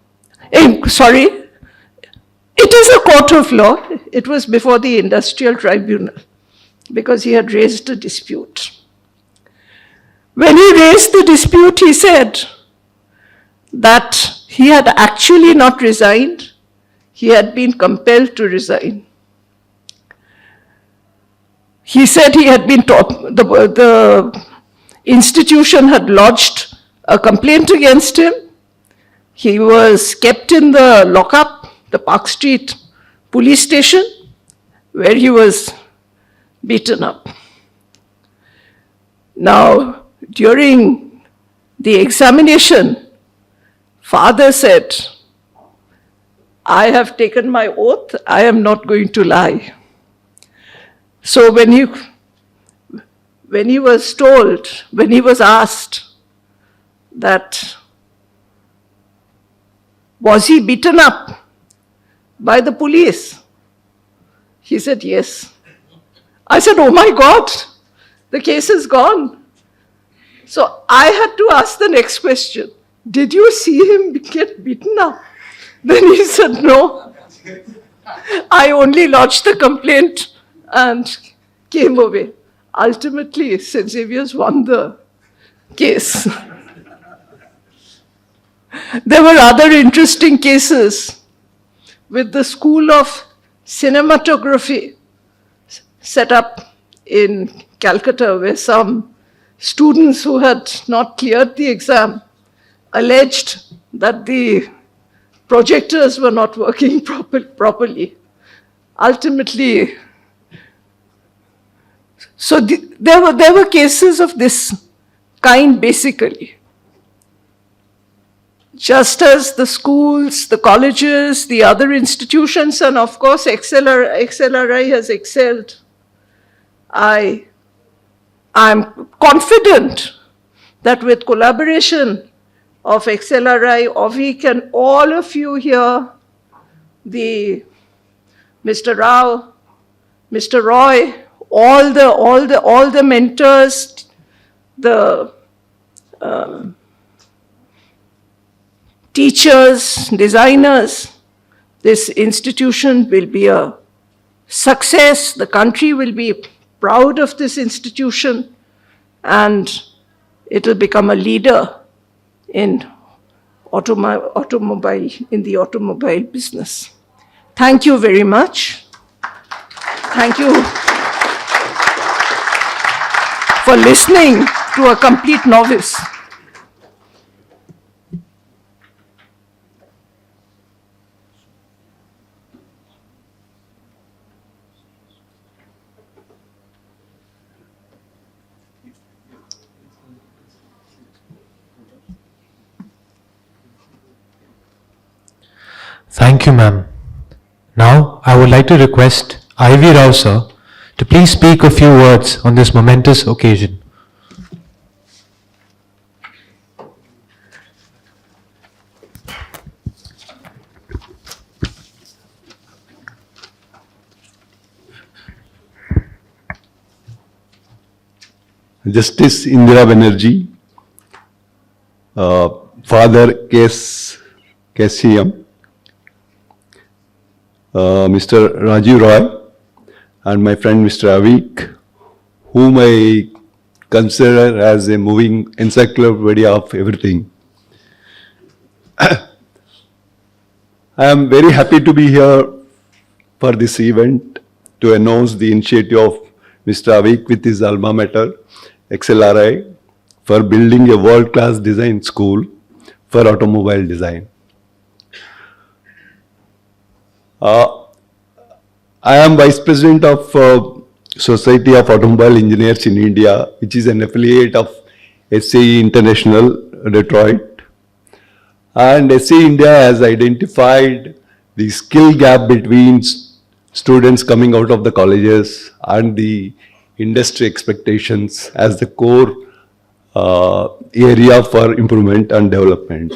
S11: Sorry, it is a court of law. It was before the industrial tribunal because he had raised a dispute. When he raised the dispute, he said that he had actually not resigned. He had been compelled to resign. He said he had been taught, the institution had lodged a complaint against him. He was kept in the lockup, the Park Street police station, where he was beaten up. Now, during the examination, Father said, I have taken my oath, I am not going to lie. So when he was told, when he was asked that, was he beaten up by the police? He said, yes. I said, oh my God, the case is gone. So I had to ask the next question. Did you see him get beaten up? Then he said, no. I only lodged the complaint and came away. Ultimately, St. Xavier's won the case. There were other interesting cases with the School of Cinematography set up in Calcutta, where some students who had not cleared the exam alleged that the projectors were not working properly. Ultimately, so there were cases of this kind basically. Just as the schools, the colleges, the other institutions, and of course XLRI has excelled, I'm confident that with collaboration of XLRI, Avik, and all of you here, Mr. Rao, Mr. Roy, all the mentors, the teachers, designers, this institution will be a success. The country will be proud of this institution, and it will become a leader in in the automobile business. Thank you very much. Thank you for listening to a complete novice.
S1: Thank you, ma'am. Now, I would like to request Ivy Rao, sir, to please speak a few words on this momentous occasion.
S12: Justice Indira Banerjee, Father KCM, Mr. Rajiv Roy, and my friend Mr. Avik, whom I consider as a moving encyclopedia of everything. I am very happy to be here for this event to announce the initiative of Mr. Avik with his alma mater, XLRI, for building a world-class design school for automobile design. I am Vice President of Society of Automobile Engineers in India, which is an affiliate of SAE International, Detroit. And SAE India has identified the skill gap between students coming out of the colleges and the industry expectations as the core area for improvement and development.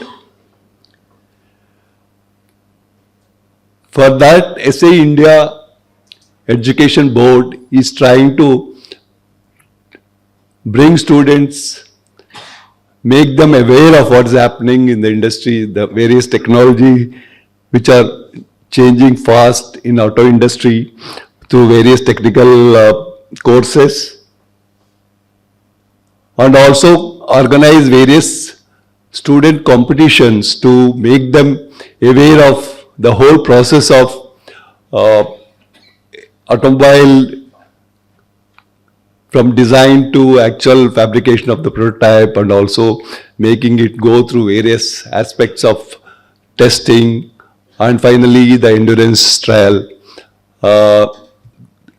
S12: For that, SAE India Education Board is trying to bring students, make them aware of what's happening in the industry, the various technology which are changing fast in auto industry through various technical courses, and also organize various student competitions to make them aware of the whole process of automobile, from design to actual fabrication of the prototype, and also making it go through various aspects of testing, and finally the endurance trial.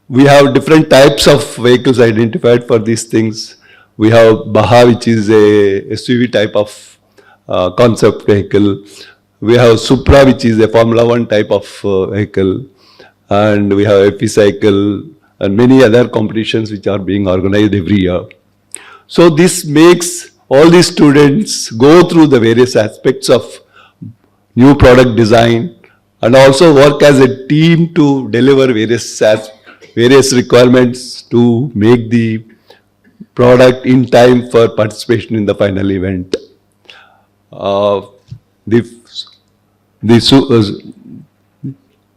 S12: We have different types of vehicles identified for these things. We have Baha, which is a SUV type of concept vehicle. We have Supra, which is a Formula 1 type of vehicle. And we have FE cycle and many other competitions which are being organized every year. So this makes all these students go through the various aspects of new product design and also work as a team to deliver various requirements to make the product in time for participation in the final event.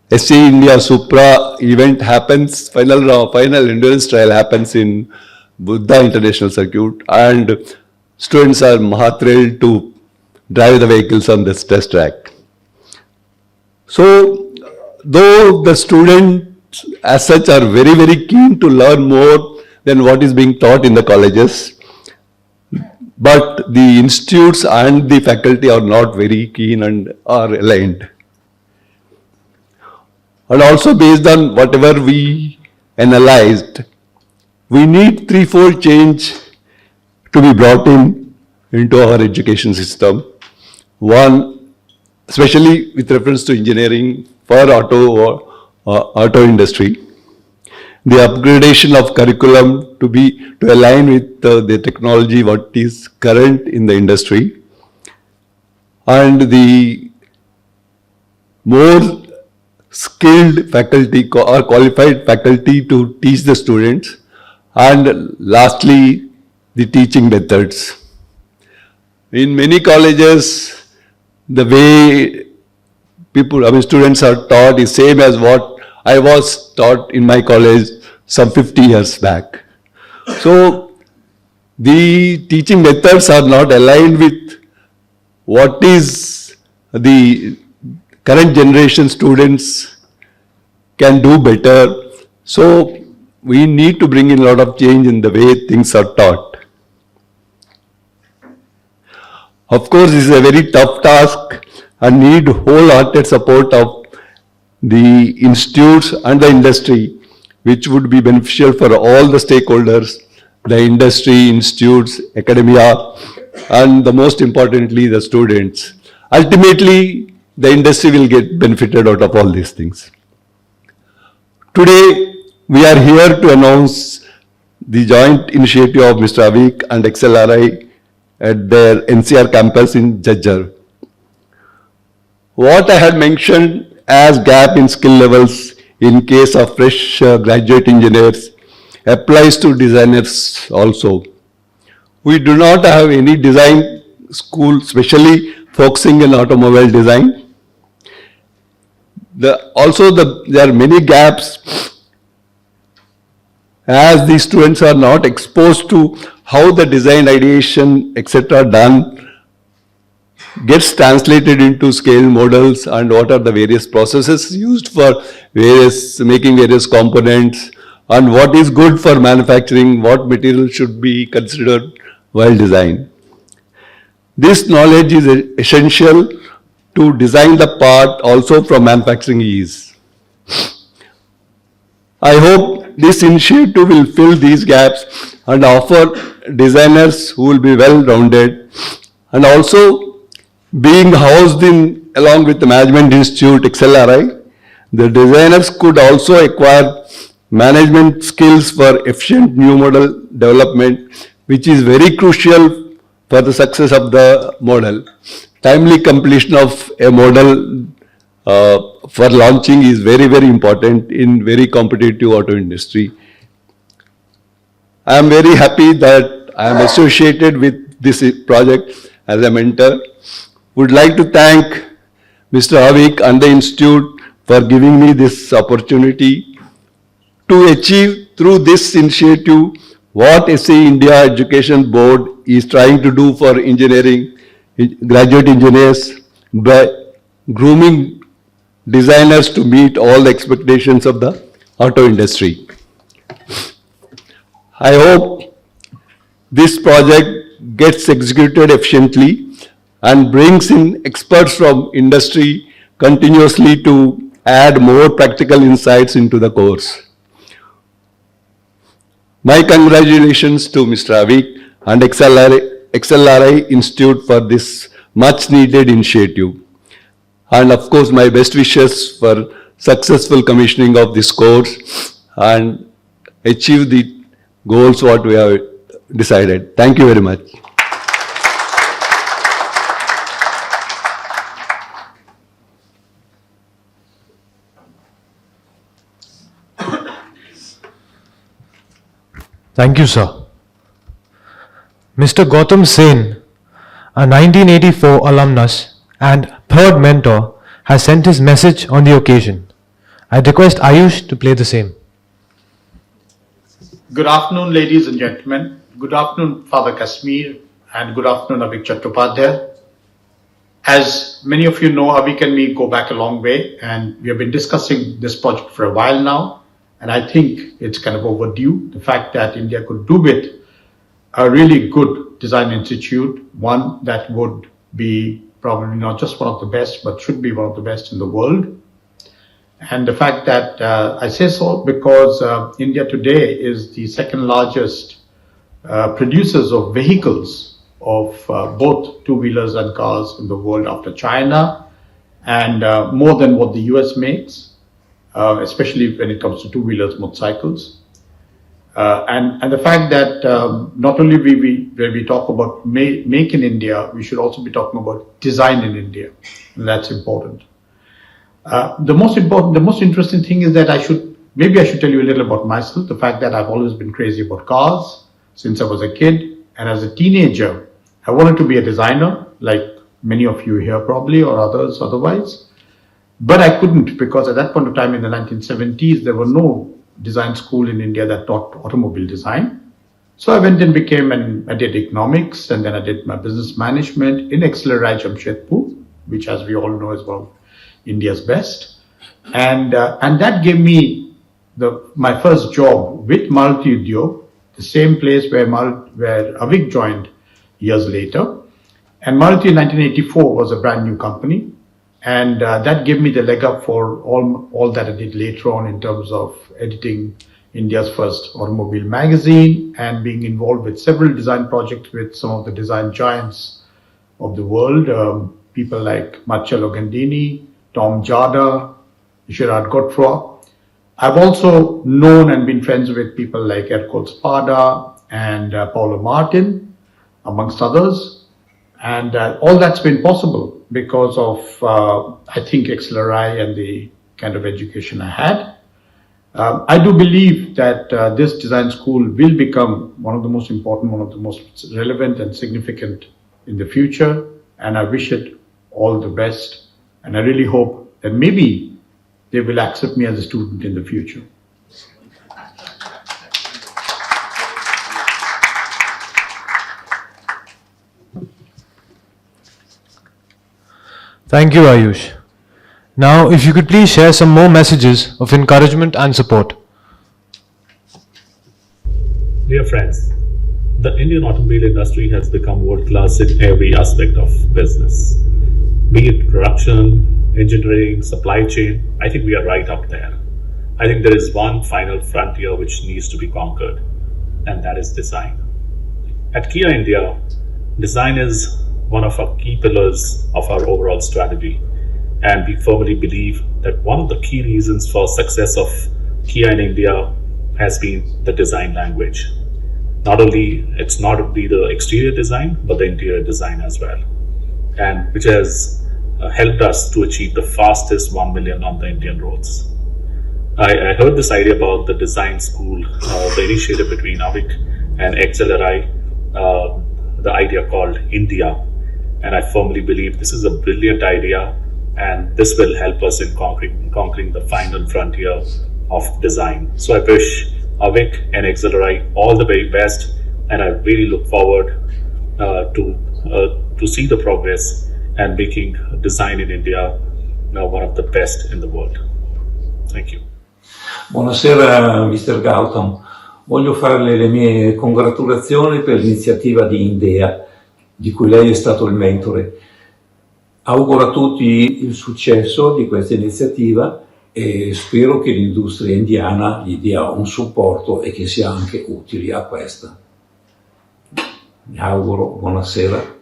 S12: SAE India Supra event happens, final endurance trial happens in Buddha International Circuit, and students are thrilled to drive the vehicles on this test track. So, though the students as such are very, very keen to learn more than what is being taught in the colleges, but the institutes and the faculty are not very keen and are aligned. And also based on whatever we analyzed, we need threefold change to be brought into our education system. One, especially with reference to engineering for auto industry, the upgradation of curriculum to align with the technology what is current in the industry, and the more skilled faculty or qualified faculty to teach the students, and lastly the teaching methods. In many colleges, the way students are taught is same as what I was taught in my college some 50 years back. So the teaching methods are not aligned with what is the current generation students can do better. So we need to bring in a lot of change in the way things are taught. Of course, this is a very tough task and need wholehearted support of the institutes and the industry, which would be beneficial for all the stakeholders, the industry, institutes, academia, and the most importantly, the students. Ultimately, the industry will get benefited out of all these things. Today, we are here to announce the joint initiative of Mr. Avik and XLRI at their NCR campus in Jajjar. What I had mentioned as gap in skill levels in case of fresh graduate engineers applies to designers also. We do not have any design school specially focusing in automobile design. There are many gaps as the students are not exposed to how the design ideation etc. done gets translated into scale models and what are the various processes used for making various components and what is good for manufacturing, what material should be considered while design. This knowledge is essential to design the part also from manufacturing ease. I hope this initiative will fill these gaps and offer designers who will be well-rounded, and also being housed in along with the Management Institute XLRI, the designers could also acquire management skills for efficient new model development, which is very crucial for the success of the model. Timely completion of a model for launching is very, very important in very competitive auto industry. I am very happy that I am associated with this project as a mentor. Would like to thank Mr. Avik and the Institute for giving me this opportunity to achieve through this initiative what SAE India Education Board is trying to do for engineering, graduate engineers, by grooming designers to meet all the expectations of the auto industry. I hope this project gets executed efficiently and brings in experts from industry continuously to add more practical insights into the course. My congratulations to Mr. Avik and XLRI Institute for this much needed initiative. And of course, my best wishes for successful commissioning of this course and achieve the goals what we have decided. Thank you very much.
S1: Thank you, sir. Mr. Gautam Sen, a 1984 alumnus and third mentor, has sent his message on the occasion. I request Ayush to play the same.
S13: Good afternoon, ladies and gentlemen. Good afternoon, Father Kashmir, and good afternoon, Avik Chattopadhyay. As many of you know, Avik and me go back a long way, and we have been discussing this project for a while now. And I think it's kind of overdue. The fact that India could do with a really good design institute, one that would be probably not just one of the best, but should be one of the best in the world. And the fact that I say so because India today is the second largest producers of vehicles of both two-wheelers and cars in the world after China, and more than what the US makes. Especially when it comes to two-wheelers, motorcycles. And the fact that not only when we talk about make in India, we should also be talking about design in India. And that's important. The most interesting thing is that I should tell you a little about myself. The fact that I've always been crazy about cars since I was a kid. And as a teenager, I wanted to be a designer, like many of you here probably, or others otherwise. But I couldn't, because at that point of time in the 1970s, there were no design school in India that taught automobile design. So I went and I did economics, and then I did my business management in XLRI Jamshedpur, which, as we all know, is one of India's best. And that gave me my first job with Maruti Udyog, the same place where Avik joined years later. And Maruti in 1984 was a brand new company. And that gave me the leg up for all that I did later on in terms of editing India's first automobile magazine and being involved with several design projects with some of the design giants of the world, people like Marcello Gandini, Tom Jada, Gerard Godefroy. I've also known and been friends with people like Ercole Spada and Paolo Martin, amongst others. And all that's been possible because of, I think, XLRI and the kind of education I had. I do believe that this design school will become one of the most important, one of the most relevant and significant in the future. And I wish it all the best. And I really hope that maybe they will accept me as a student in the future.
S1: Thank you, Ayush. Now, if you could please share some more messages of encouragement and support.
S14: Dear friends, the Indian automobile industry has become world-class in every aspect of business. Be it production, engineering, supply chain, I think we are right up there. I think there is one final frontier which needs to be conquered, and that is design. At Kia India, design is one of our key pillars of our overall strategy. And we firmly believe that one of the key reasons for success of Kia in India has been the design language. It's not only the exterior design, but the interior design as well. And which has helped us to achieve the fastest 1 million on the Indian roads. I heard this idea about the design school, the initiative between Avik and XLRI, the idea called INDEA. And I firmly believe this is a brilliant idea, and this will help us in conquering the final frontier of design. So I wish Avik and XLRI all the very best, and I really look forward to see the progress and making design in India one of the best in the world. Thank you.
S15: Buonasera Mr. Gautam, voglio farle le mie congratulazioni per l'iniziativa di INDEA, di cui lei è stato il mentore. Auguro a tutti il successo di questa iniziativa e spero che l'industria indiana gli dia un supporto e che sia anche utile a questa. Mi auguro, buonasera.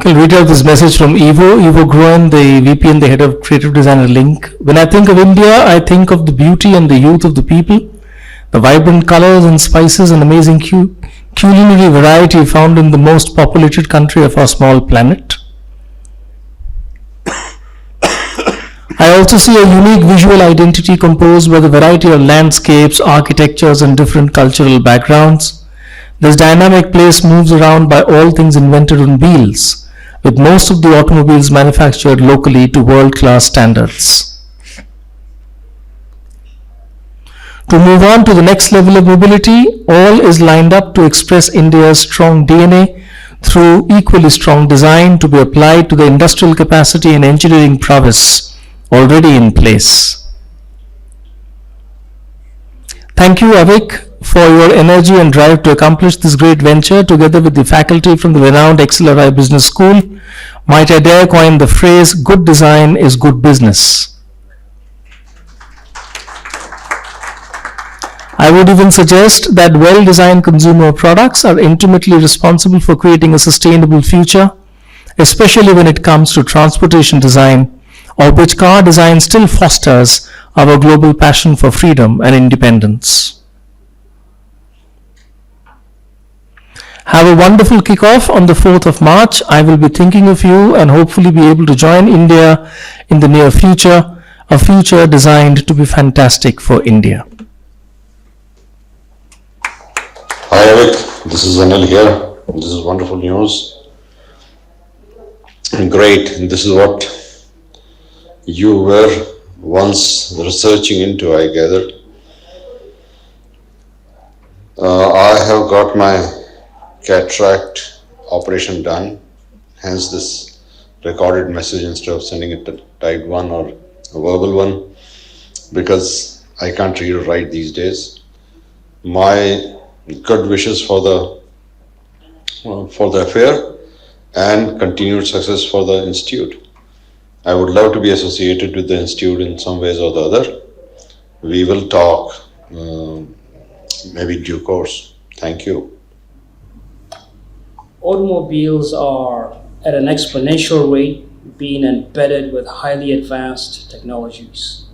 S4: I'll read out this message from Ivo Gruen, the VP and the head of creative design at Link. When I think of India, I think of the beauty and the youth of the people, the vibrant colors and spices and amazing culinary variety found in the most populated country of our small planet. I also see a unique visual identity composed by the variety of landscapes, architectures, and different cultural backgrounds. This dynamic place moves around by all things invented on wheels, with most of the automobiles manufactured locally to world-class standards. To move on to the next level of mobility, all is lined up to express India's strong DNA through equally strong design to be applied to the industrial capacity and engineering prowess already in place. Thank you, Avik, for your energy and drive to accomplish this great venture together with the faculty from the renowned XLRI Business School. Might I dare coin the phrase, good design is good business. I would even suggest that well-designed consumer products are intimately responsible for creating a sustainable future, especially when it comes to transportation design, of which car design still fosters our global passion for freedom and independence. Have a wonderful kickoff on the 4th of March. I will be thinking of you and hopefully be able to join India in the near future, a future designed to be fantastic for India.
S16: Hi Avik, this is Anil here. This is wonderful news. Great, this is what you were once researching into, I gathered. I have got my cataract operation done, hence this recorded message instead of sending it a typed one or a verbal one, because I can't read or write these days. My good wishes for the affair and continued success for the institute. I would love to be associated with the institute in some ways or the other. We will talk, maybe due course. Thank you.
S17: Automobiles are at an exponential rate being embedded with highly advanced technologies,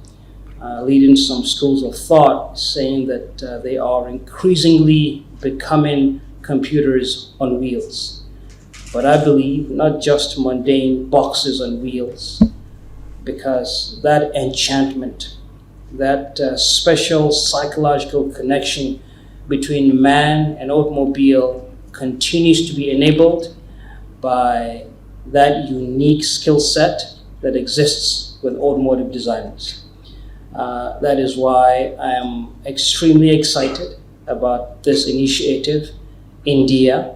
S17: leading some schools of thought saying that they are increasingly becoming computers on wheels. But I believe not just mundane boxes on wheels, because that enchantment, that special psychological connection between man and automobile continues to be enabled by that unique skill set that exists with automotive designers. That is why I am extremely excited about this initiative, INDEA,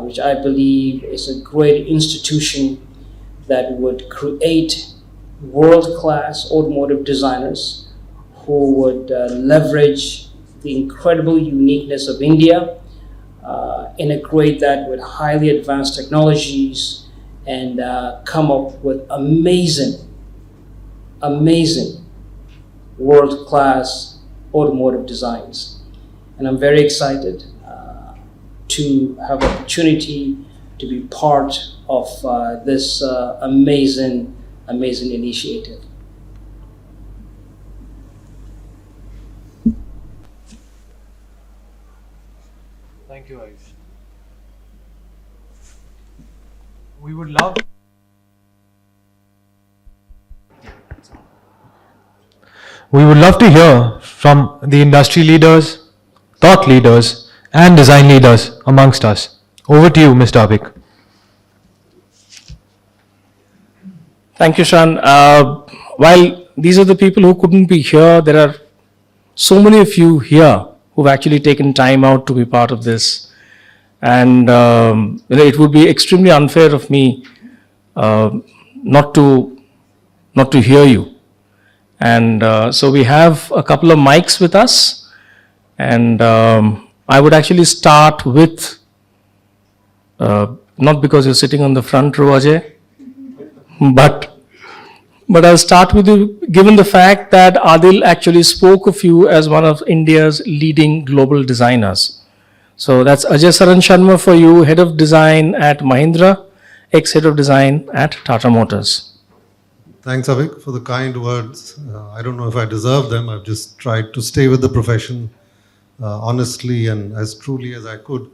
S17: which I believe is a great institution that would create world-class automotive designers who would leverage the incredible uniqueness of India, integrate that with highly advanced technologies, and come up with amazing world-class automotive designs. And I'm very excited to have opportunity to be part of this amazing initiative.
S1: Thank you, Ayush. We would love to hear from the industry leaders, thought leaders, and design leaders amongst us. Over to you, Mr. Avik.
S4: Thank you, Shan. While these are the people who couldn't be here, there are so many of you here who've actually taken time out to be part of this. And it would be extremely unfair of me not to hear you. And so we have a couple of mics with us, and I would actually start with, not because you're sitting on the front row, Ajay, but I'll start with you, given the fact that Adil actually spoke of you as one of India's leading global designers. So that's Ajay Saran Sharma for you, Head of Design at Mahindra, ex-Head of Design at Tata Motors.
S18: Thanks, Avik, for the kind words. I don't know if I deserve them. I've just tried to stay with the profession honestly and as truly as I could.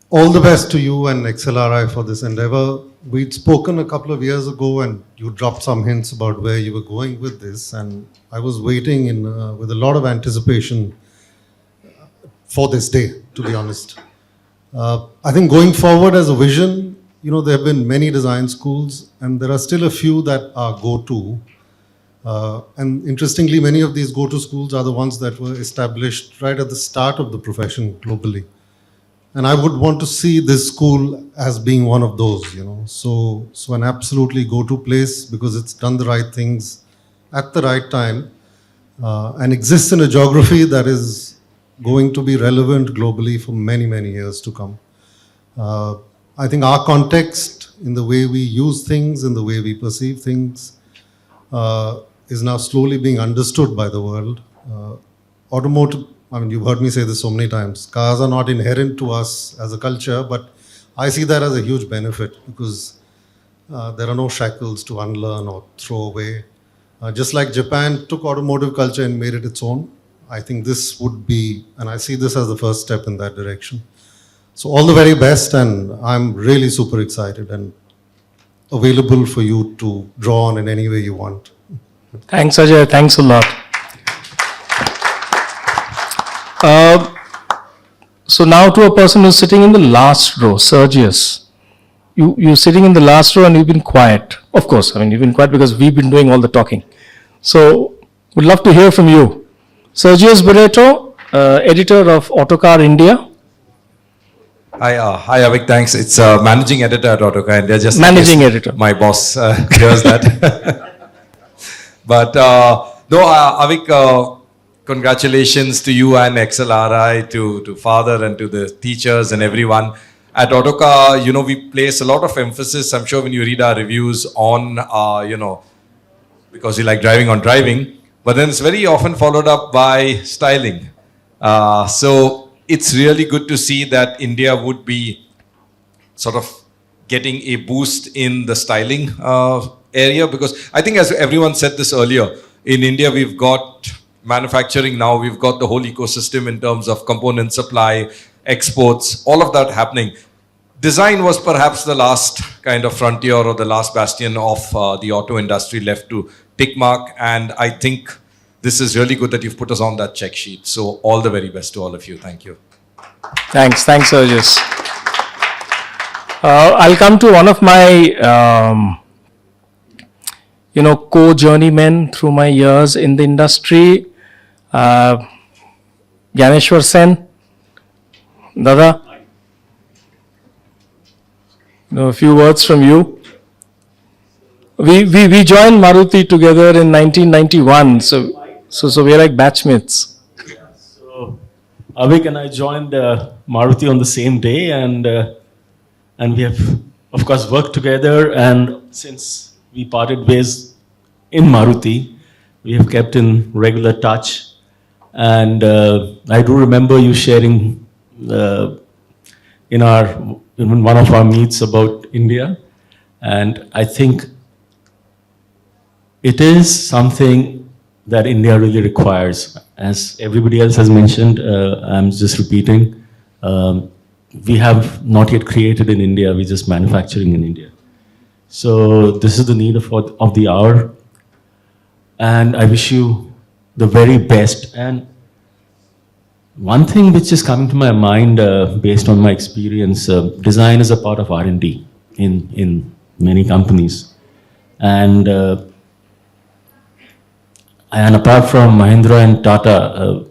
S18: All the best to you and XLRI for this endeavor. We'd spoken a couple of years ago and you dropped some hints about where you were going with this, and I was waiting with a lot of anticipation for this day, to be honest. I think going forward as a vision, there have been many design schools and there are still a few that are go-to. And interestingly, many of these go-to schools are the ones that were established right at the start of the profession globally. And I would want to see this school as being one of those, So an absolutely go-to place because it's done the right things at the right time and exists in a geography that is going to be relevant globally for many, many years to come. I think our context in the way we use things, in the way we perceive things, is now slowly being understood by the world. Automotive, you've heard me say this so many times, cars are not inherent to us as a culture, but I see that as a huge benefit because there are no shackles to unlearn or throw away. Just like Japan took automotive culture and made it its own, I think this would be, and I see this as the first step in that direction. So all the very best, and I'm really super excited and available for you to draw on in any way you want.
S4: Thanks, Ajay. Thanks a lot. So now to a person who's sitting in the last row, Sergius. You're sitting in the last row and you've been quiet. Of course, you've been quiet because we've been doing all the talking. So, would love to hear from you. Sergius Barreto, editor of Autocar India.
S19: Hi, Avik. Thanks. It's managing editor at Autocar India. Just
S4: Managing editor.
S19: My boss hears that. But no, Avik, congratulations to you and XLRI, to father and to the teachers and everyone. At Autocar, you know, we place a lot of emphasis, I'm sure when you read our reviews on, you know, because you like driving on driving, but then it's very often followed up by styling. So it's really good to see that India would be sort of getting a boost in the styling area, because I think, as everyone said this earlier, in India we've got manufacturing now, we've got the whole ecosystem in terms of component supply, exports, all of that happening. Design was perhaps the last kind of frontier or the last bastion of the auto industry left to tick mark, and I think this is really good that you've put us on that check sheet. So all the very best to all of you. Thank you.
S4: Thanks, Urjus. I'll come to one of my, co-journeymen through my years in the industry, Gyaneshwar Sen. Dada, a few words from you. We joined Maruti together in 1991, so we're like batchmates.
S20: So Avik and I joined Maruti on the same day, and we have, of course, worked together. And since we parted ways in Maruti, we have kept in regular touch. And I do remember you sharing in one of our meets about India, and I think it is something that India really requires. As everybody else has mentioned, I'm just repeating, we have not yet created in India, we're just manufacturing in India. So this is the need of the hour, and I wish you the very best. And one thing which is coming to my mind based on my experience, design is a part of R&D in many companies. And apart from Mahindra and Tata,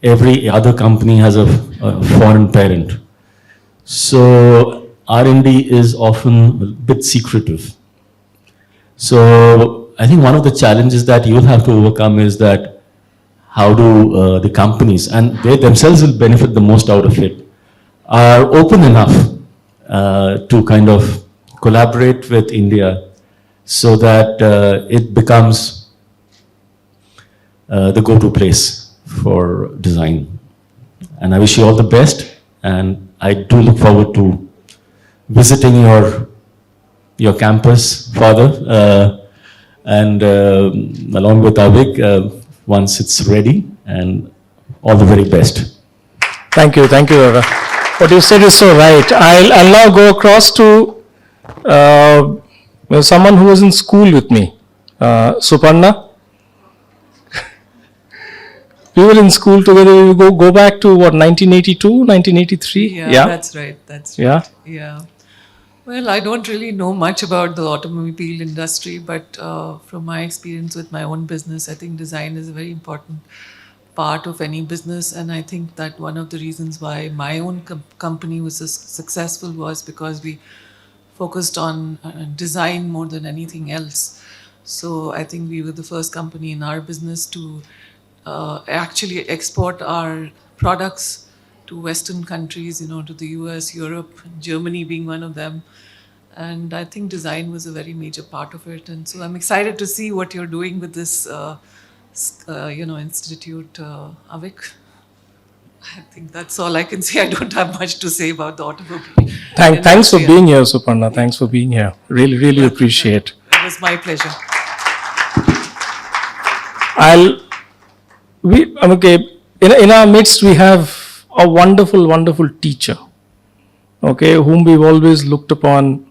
S20: every other company has a foreign parent. So R&D is often a bit secretive. So I think one of the challenges that you'll have to overcome is that how do the companies, and they themselves will benefit the most out of it, are open enough to kind of collaborate with India so that it becomes the go-to place for design. And I wish you all the best, and I do look forward to visiting your campus, Father, and along with Avik, once it's ready, and all the very best.
S4: Thank you, Rara. What you said is so right. I'll now go across to someone who was in school with me, Suparna. We were in school together. We go back to what, 1982, 1983?
S21: Yeah, that's right.
S4: Yeah.
S21: Well, I don't really know much about the automobile industry, but from my experience with my own business, I think design is a very important part of any business. And I think that one of the reasons why my own company was successful was because we focused on design more than anything else. So I think we were the first company in our business to actually export our products to Western countries, to the US, Europe, Germany being one of them. And I think design was a very major part of it. And so I'm excited to see what you're doing with this, institute, Avik. I think that's all I can say. I don't have much to say about the automobile.
S4: Thanks for being here, Suparna. Thanks for being here. Really appreciate.
S21: It was my pleasure.
S4: In our midst, we have a wonderful teacher, whom we've always looked upon,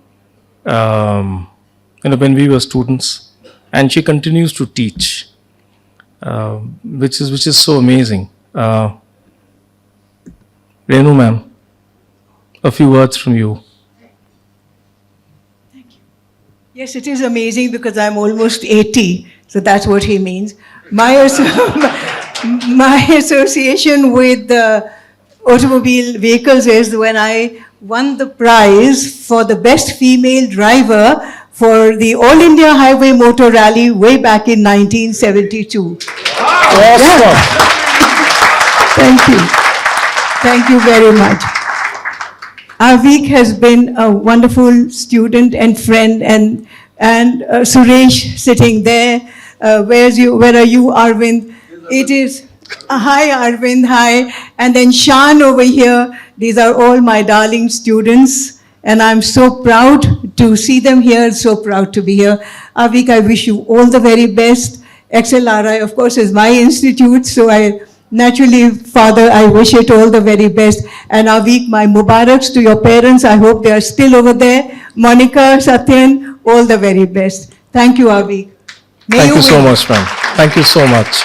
S4: when we were students, and she continues to teach, which is so amazing. Renu ma'am, a few words from you.
S22: Yes, it is amazing because I'm almost 80, so that's what he means. My association with automobile vehicles is when I won the prize for the best female driver for the All India Highway Motor Rally way back in 1972.
S4: Awesome.
S22: Thank you. Thank you very much. Avik has been a wonderful student and friend, and Suresh sitting there. Where are you, Arvind? It is, hi Arvind, hi. And then Shan over here. These are all my darling students, and I'm so proud to see them here, so proud to be here. Avik, I wish you all the very best. XLRI, of course, is my institute, so naturally, Father, I wish it all the very best. And Avik, my Mubaraks to your parents. I hope they are still over there. Monica, Satyan, all the very best. Thank you, Avik.
S4: Thank you so much, ma'am. Thank you so much.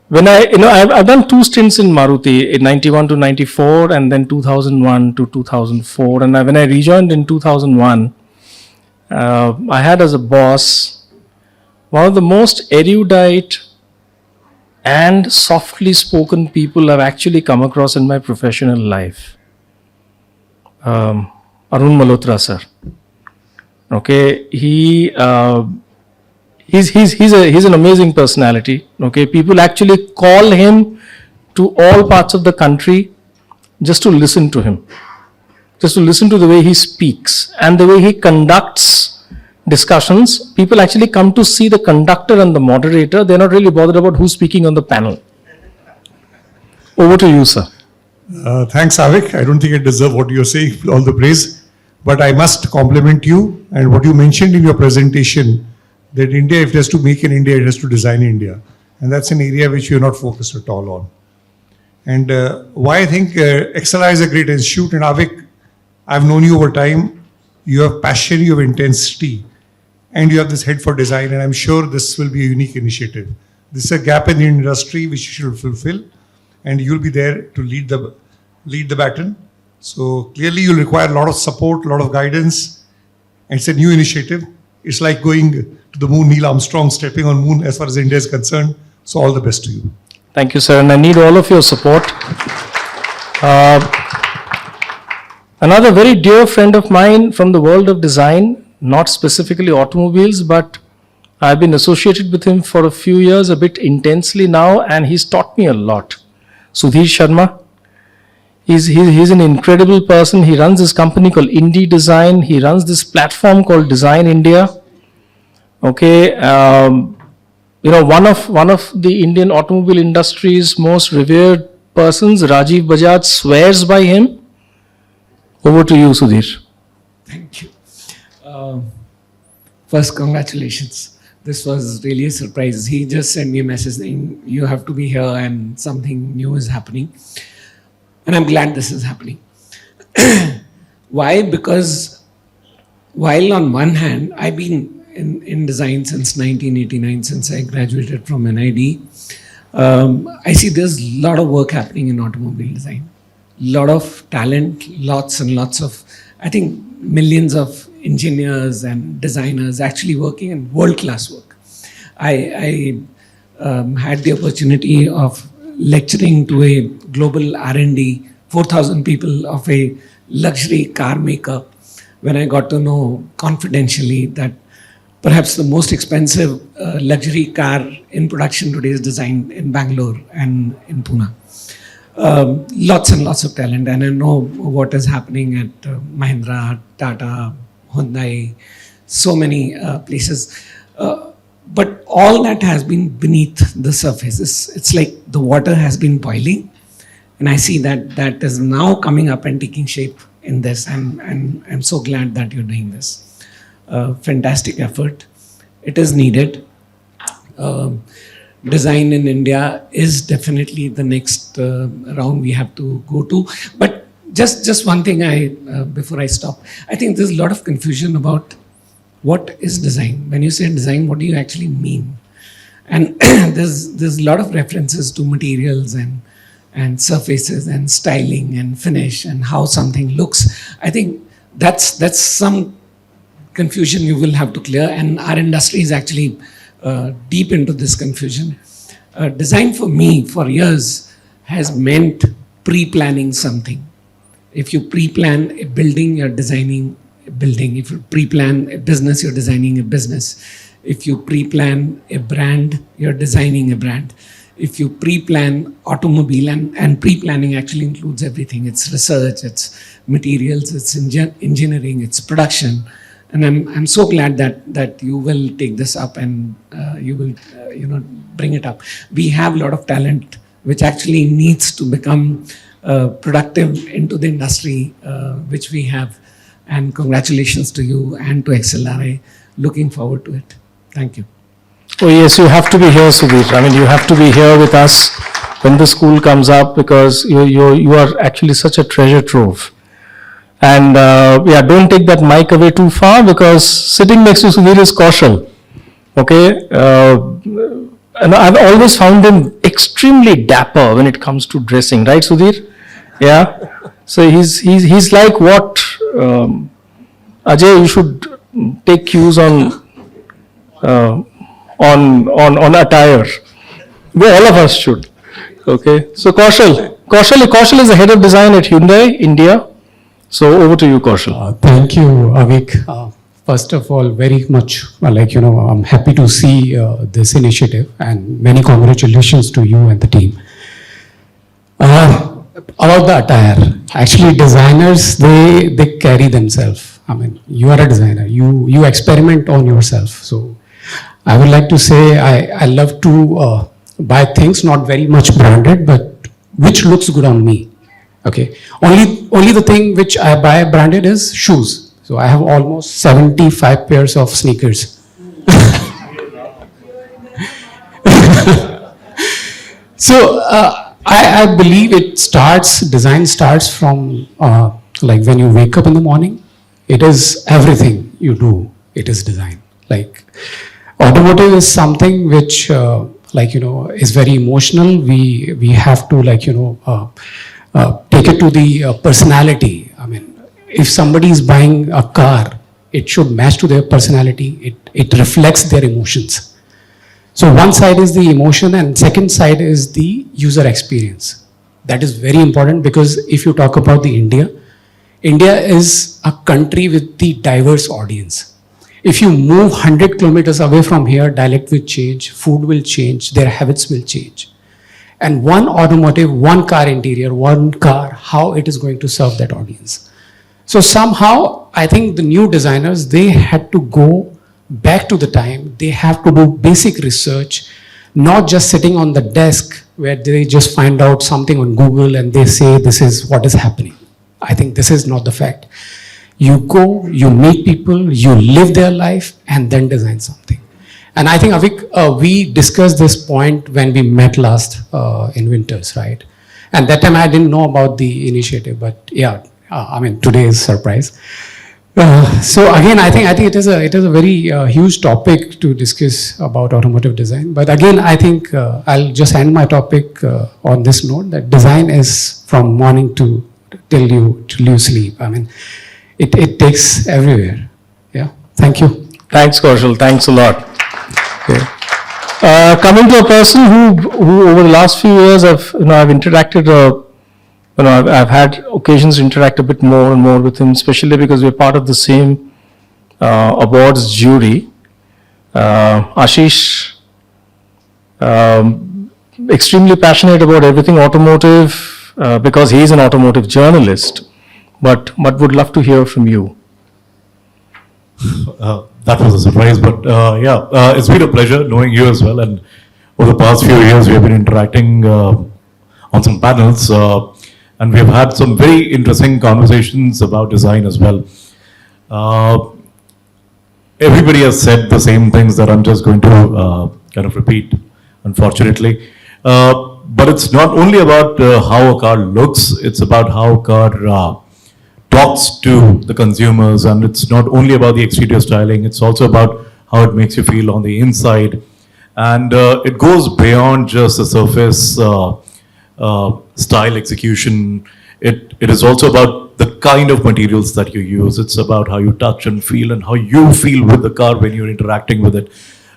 S4: When I've done 2 stints in Maruti, in 91 to 94, and then 2001 to 2004. And when I rejoined in 2001, I had as a boss one of the most erudite and softly spoken people I've actually come across in my professional life. Arun Malhotra, sir. Okay, he's an amazing personality. Okay, people actually call him to all parts of the country just to listen to him, just to listen to the way he speaks and the way he conducts discussions. People actually come to see the conductor and the moderator. They're not really bothered about who's speaking on the panel. Over to you, sir.
S2: Thanks, Avik. I don't think I deserve what you're saying, all the praise. But I must compliment you and what you mentioned in your presentation, that India, if it has to make in India, it has to design India. And that's an area which you're not focused at all on. And why I think XLRI is a great institute, and Avik, I've known you over time. You have passion, you have intensity, and you have this head for design, and I'm sure this will be a unique initiative. This is a gap in the industry which you should fulfill, and you'll be there to lead the baton. So clearly you'll require a lot of support, a lot of guidance. And it's a new initiative. It's like going to the moon, Neil Armstrong stepping on moon as far as India is concerned. So all the best to you.
S4: Thank you, sir. And I need all of your support. Another very dear friend of mine from the world of design, not specifically automobiles, but I've been associated with him for a few years, a bit intensely now, and he's taught me a lot. Sudhir Sharma. He's an incredible person. He runs this company called INDEA Design. He runs this platform called Design India. Okay, one of the Indian automobile industry's most revered persons, Rajiv Bajaj, swears by him. Over to you, Sudhir.
S3: Thank you. First, congratulations. This was really a surprise. He just sent me a message saying, you have to be here and something new is happening. And I'm glad this is happening. Why? Because while on one hand, I've been in design since 1989, since I graduated from NID, I see there's a lot of work happening in automobile design. Lot of talent, lots and lots of, I think, millions of engineers and designers actually working in world-class work. I had the opportunity of lecturing to a global R&D, 4,000 people of a luxury car maker, when I got to know confidentially that perhaps the most expensive luxury car in production today is designed in Bangalore and in Pune. Lots and lots of talent, and I know what is happening at Mahindra, Tata, Hyundai, so many places. But all that has been beneath the surface. It's like the water has been boiling, and I see that is now coming up and taking shape in this, and I'm so glad that you're doing this. Fantastic effort. It is needed. Design in India is definitely the next round we have to go to. But just one thing before I stop, I think there's a lot of confusion about what is design. When you say design, what do you actually mean? And there's a lot of references to materials and surfaces and styling and finish and how something looks. I think that's some confusion you will have to clear, and our industry is actually deep into this confusion. Design for me, for years, has meant pre-planning something. If you pre-plan a building, you're designing a building. If you pre-plan a business, you're designing a business. If you pre-plan a brand, you're designing a brand. If you pre-plan automobile, and pre-planning actually includes everything. It's research, it's materials, it's engineering, it's production. And I'm so glad that you will take this up and you will bring it up. We have a lot of talent which actually needs to become productive into the industry, which we have. And congratulations to you and to XLRI. Looking forward to it. Thank you.
S4: Oh yes, you have to be here, Sudhir. I mean, you have to be here with us when the school comes up, because you are actually such a treasure trove. And yeah, don't take that mic away too far, because sitting next to Sudhir is Kaushal. Okay, and I've always found him extremely dapper when it comes to dressing, right, Sudhir? Yeah. So he's like what Ajay. You should take cues on attire. Well, all of us should. Okay. So Kaushal is the head of design at Hyundai, India. So over to you, Kaushal.
S5: Thank you, Avik. First of all, very much I'm happy to see this initiative, and many congratulations to you and the team. About the attire, actually designers, they carry themselves. I mean, you are a designer, you experiment on yourself. So I would like to say I love to buy things not very much branded, but which looks good on me. Okay, only the thing which I buy branded is shoes. So I have almost 75 pairs of sneakers. So I believe design starts from like when you wake up in the morning. It is everything you do, it is design. Like automotive is something which is very emotional. We have to take it to the personality. I mean, if somebody is buying a car, it should match to their personality. It reflects their emotions. So one side is the emotion, and second side is the user experience. That is very important, because if you talk about India is a country with the diverse audience. If you move 100 kilometers away from here, dialect will change, food will change, their habits will change. And one automotive, one car interior, one car, how it is going to serve that audience. So somehow, I think the new designers, they had to go back to the time. They have to do basic research, not just sitting on the desk where they just find out something on Google and they say this is what is happening. I think this is not the fact. You go, you meet people, you live their life, and then design something. And I think, Avik, we discussed this point when we met last in winters, right? And that time I didn't know about the initiative, but yeah, I mean, today is surprise. So again, I think it is a very huge topic to discuss about automotive design. But again, I think I'll just end my topic on this note, that design is from morning till you sleep. I mean, it takes everywhere. Yeah. Thank you.
S4: Thanks, Kaushal. Thanks a lot. Okay. Coming to a person who over the last few years I've interacted. I've had occasions to interact a bit more and more with him, especially because we're part of the same awards jury. Ashish, extremely passionate about everything automotive, because he's an automotive journalist, but would love to hear from you.
S6: That was a surprise, but it's been a pleasure knowing you as well. And over the past few years, we have been interacting on some panels. And we've had some very interesting conversations about design as well. Everybody has said the same things that I'm just going to kind of repeat, unfortunately. But it's not only about how a car looks, it's about how a car talks to the consumers. And it's not only about the exterior styling, it's also about how it makes you feel on the inside. And it goes beyond just the surface style execution. It is also about the kind of materials that you use. It's about how you touch and feel and how you feel with the car when you're interacting with it.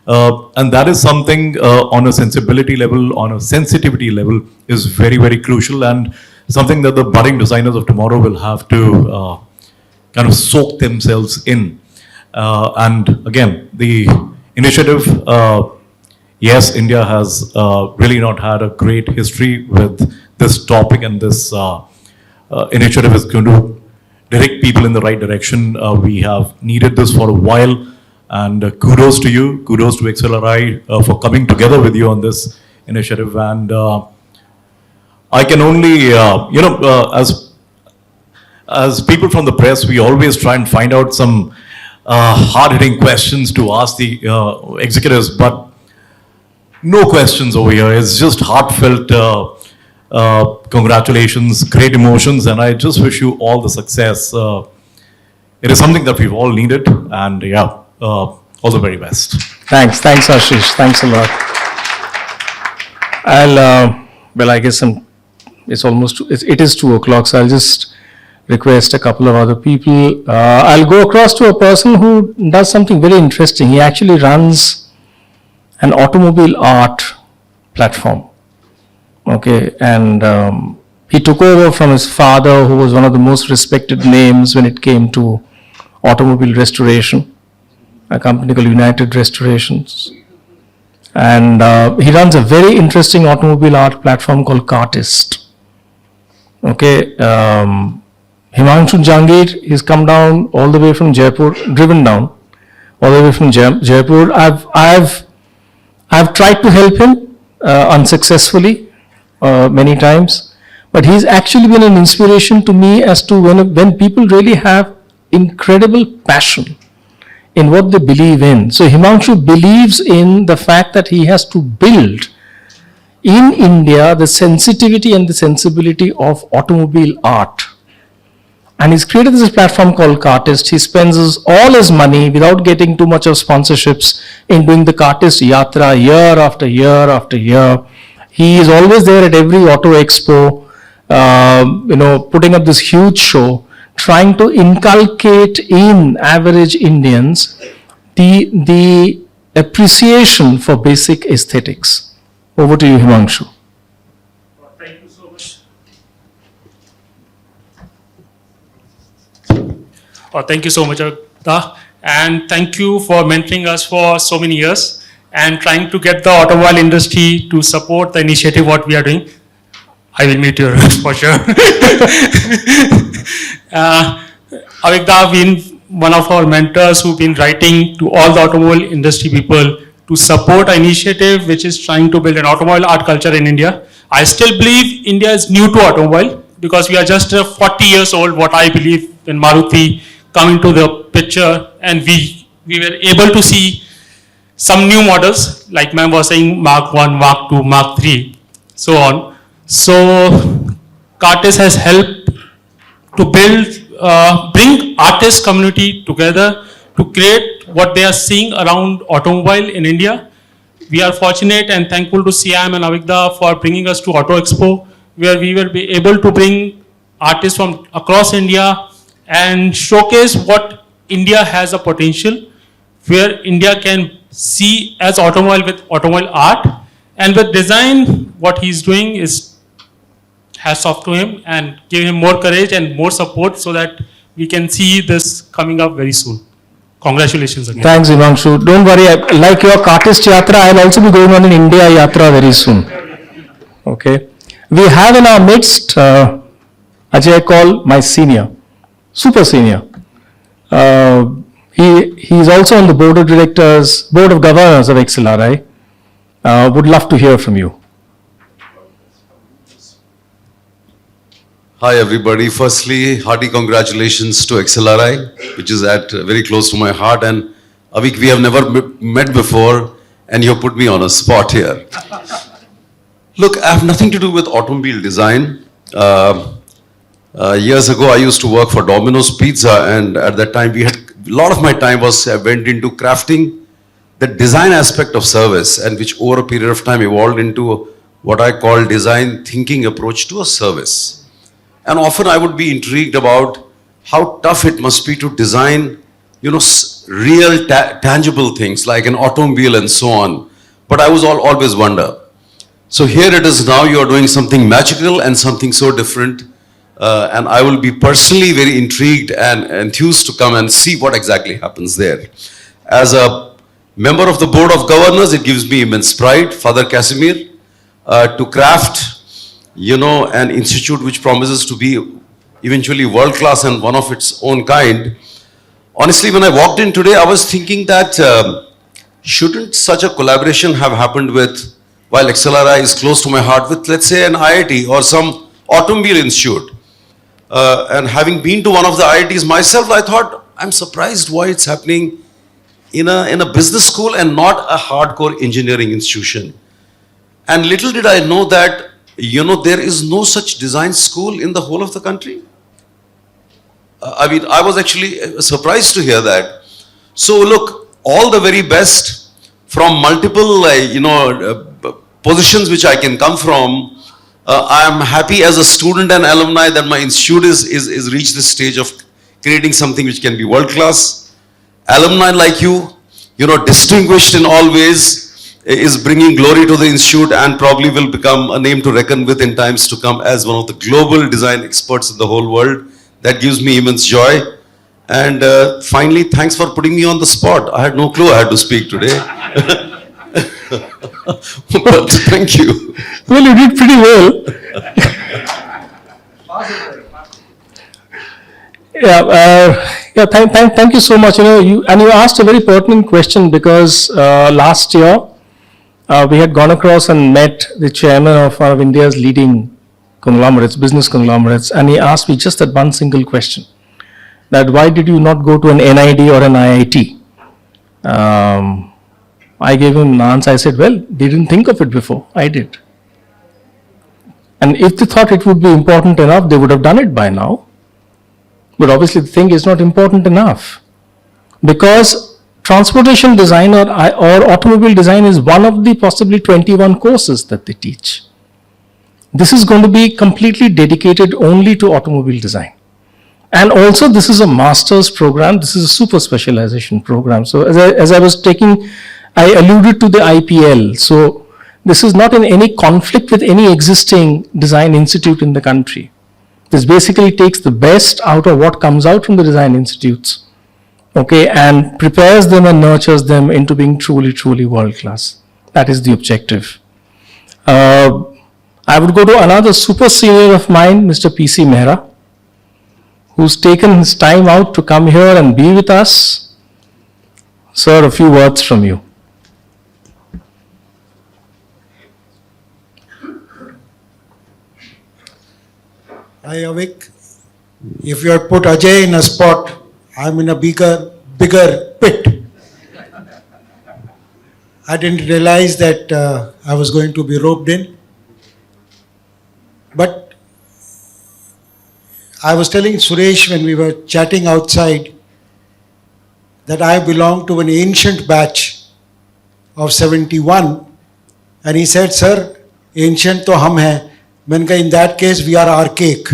S6: And that is something on a sensibility level, on a sensitivity level, is very, very crucial, and something that the budding designers of tomorrow will have to kind of soak themselves in. And again, the initiative, yes, India has really not had a great history with this topic, and this initiative is going to direct people in the right direction. We have needed this for a while, and kudos to you, kudos to XLRI for coming together with you on this initiative. And I can only, as people from the press, we always try and find out some hard-hitting questions to ask the executives, but no questions over here. It's just heartfelt congratulations, great emotions, and I just wish you all the success. It is something that we've all needed, and yeah, all the very best.
S4: Thanks, Ashish. Thanks a lot. I guess it is 2 o'clock, so I'll just request a couple of other people. I'll go across to a person who does something very interesting. He actually runs an automobile art platform. Okay, and he took over from his father, who was one of the most respected names when it came to automobile restoration, a company called United Restorations. And he runs a very interesting automobile art platform called Cartist. Okay, Himanshu Jangir, he's come down all the way from Jaipur, driven down all the way from Jaipur. I've tried to help him unsuccessfully many times, but he's actually been an inspiration to me as to when people really have incredible passion in what they believe in. So Himanshu believes in the fact that he has to build in India the sensitivity and the sensibility of automobile art. And he's created this platform called Cartist. He spends all his money without getting too much of sponsorships in doing the Cartist Yatra year after year after year. He is always there at every auto expo, putting up this huge show, trying to inculcate in average Indians the appreciation for basic aesthetics. Over to you, Himanshu.
S7: Thank you so much. Thank you so much, Avita, and thank you for mentoring us for so many years and trying to get the automobile industry to support the initiative what we are doing. I will meet you for sure. Avita been one of our mentors who've been writing to all the automobile industry people to support an initiative which is trying to build an automobile art culture in India. I still believe India is new to automobile because we are just 40 years old, what I believe, when Maruti come into the picture, and we were able to see some new models, like ma'am was saying, Mark 1, Mark 2, Mark 3, so on. So Cartist has helped to bring artist community together to create what they are seeing around automobile in India. We are fortunate and thankful to Siam and Avigda for bringing us to Auto Expo, where we will be able to bring artists from across India and showcase what India has a potential, where India can see as automobile with automobile art, and with design, what he's doing is hats off to him and give him more courage and more support so that we can see this coming up very soon. Congratulations again.
S4: Thanks, Himanshu. Don't worry, like your Cartist Yatra, I'll also be going on an India Yatra very soon. Okay. We have in our midst, Ajay Kaul, my senior, super senior. He is also on the board of governors of XLRI. Would love to hear from you.
S8: Hi everybody. Firstly, hearty congratulations to XLRI, which is very close to my heart. And Avik, we have never met before, and you have put me on a spot here. Look, I have nothing to do with automobile design. Years ago, I used to work for Domino's Pizza, and at that time, a lot of my time went into crafting the design aspect of service, and which over a period of time evolved into what I call design thinking approach to a service. And often I would be intrigued about how tough it must be to design, real tangible things like an automobile and so on. But I was always wonder. So here it is now, you are doing something magical and something so different. And I will be personally very intrigued and enthused to come and see what exactly happens there. As a member of the Board of Governors, it gives me immense pride, Father Casimir, to craft, an institute which promises to be eventually world-class and one of its own kind. Honestly, when I walked in today, I was thinking that shouldn't such a collaboration have happened with, while XLRI is close to my heart, with, let's say, an IIT or some automobile institute. And having been to one of the IITs myself, I thought, I'm surprised why it's happening in a business school and not a hardcore engineering institution. And little did I know that, there is no such design school in the whole of the country. I was actually surprised to hear that. So look, all the very best from multiple, positions which I can come from. I am happy as a student and alumni that my institute is reached this stage of creating something which can be world-class. Alumni like you, distinguished in all ways, is bringing glory to the institute and probably will become a name to reckon with in times to come as one of the global design experts in the whole world. That gives me immense joy. And finally, thanks for putting me on the spot. I had no clue I had to speak today. But thank you.
S4: Well, you did pretty well. Thank you so much. You asked a very pertinent question because last year we had gone across and met the chairman of one of India's leading conglomerates, business conglomerates, and he asked me just that one single question, that why did you not go to an NID or an IIT? I gave him an answer. I said, well, they didn't think of it before. I did. And if they thought it would be important enough, they would have done it by now. But obviously the thing is not important enough. Because transportation design or automobile design is one of the possibly 21 courses that they teach. This is going to be completely dedicated only to automobile design. And also this is a master's program, this is a super specialization program. So as I was I alluded to the IPL. So this is not in any conflict with any existing design institute in the country. This basically takes the best out of what comes out from the design institutes, okay, and prepares them and nurtures them into being truly, truly world-class. That is the objective. I would go to another super senior of mine, Mr. P.C. Mehra, who's taken his time out to come here and be with us. Sir, a few words from you.
S9: Hi, Avik. If you had put Ajay in a spot, I'm in a bigger pit. I didn't realize that I was going to be roped in. But I was telling Suresh when we were chatting outside that I belong to an ancient batch of 71. And he said, sir, ancient to hum hai. In that case, we are archaic.